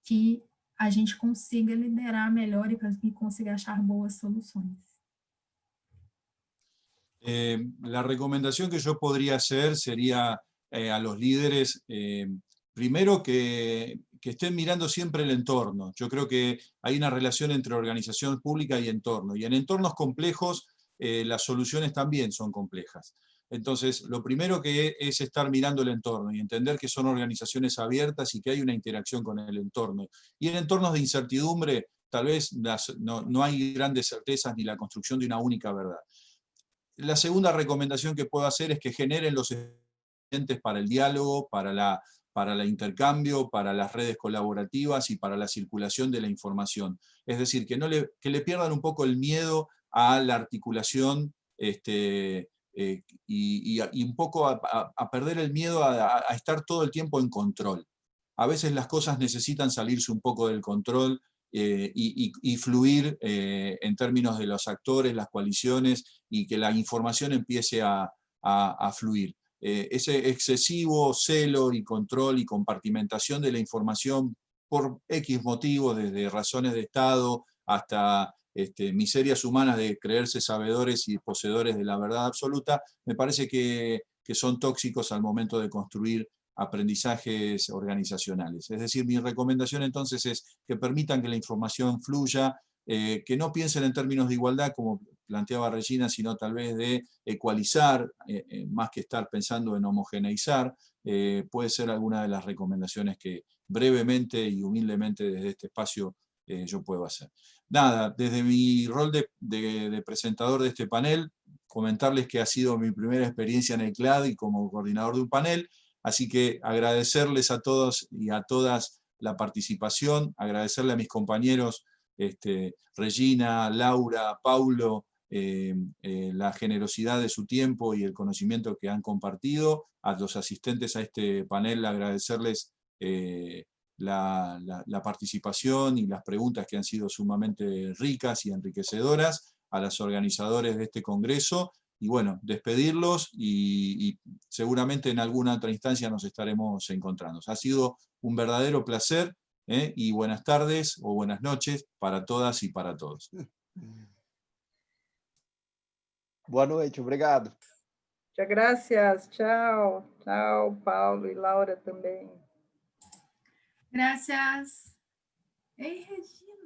que a gente consiga liderar melhor e consiga achar boas soluções. La recomendación que yo podría hacer sería a los líderes, primero que estén mirando siempre el entorno. Yo creo que hay una relación entre organización pública y entorno, y en entornos complejos las soluciones también son complejas. Entonces, lo primero que es estar mirando el entorno y entender que son organizaciones abiertas y que hay una interacción con el entorno. Y en entornos de incertidumbre, tal vez no hay grandes certezas ni la construcción de una única verdad. La segunda recomendación que puedo hacer es que generen los ambientes para el diálogo, para el intercambio, para las redes colaborativas y para la circulación de la información. Es decir, que le pierdan un poco el miedo a la articulación y un poco a perder el miedo a estar todo el tiempo en control. A veces las cosas necesitan salirse un poco del control y fluir en términos de los actores, las coaliciones, y que la información empiece a fluir. Ese excesivo celo y control y compartimentación de la información por X motivos, desde razones de Estado hasta miserias humanas de creerse sabedores y poseedores de la verdad absoluta, me parece que son tóxicos al momento de construir aprendizajes organizacionales. Es decir, mi recomendación entonces es que permitan que la información fluya, que no piensen en términos de igualdad, como planteaba Regina, sino tal vez de ecualizar, más que estar pensando en homogeneizar. Puede ser alguna de las recomendaciones que brevemente y humildemente desde este espacio yo puedo hacer. Nada, desde mi rol de presentador de este panel, comentarles que ha sido mi primera experiencia en el CLAD y como coordinador de un panel, así que agradecerles a todos y a todas la participación, agradecerle a mis compañeros Regina, Laura, Paulo, la generosidad de su tiempo y el conocimiento que han compartido, a los asistentes a este panel agradecerles la participación y las preguntas que han sido sumamente ricas y enriquecedoras, a los organizadores de este congreso, y bueno, despedirlos y seguramente en alguna otra instancia nos estaremos encontrando. Ha sido un verdadero placer, y buenas tardes o buenas noches para todas y para todos. Boa noite, obrigado. Muchas gracias, chao, chao, Paulo y Laura también. Gracias. Ei, Regina.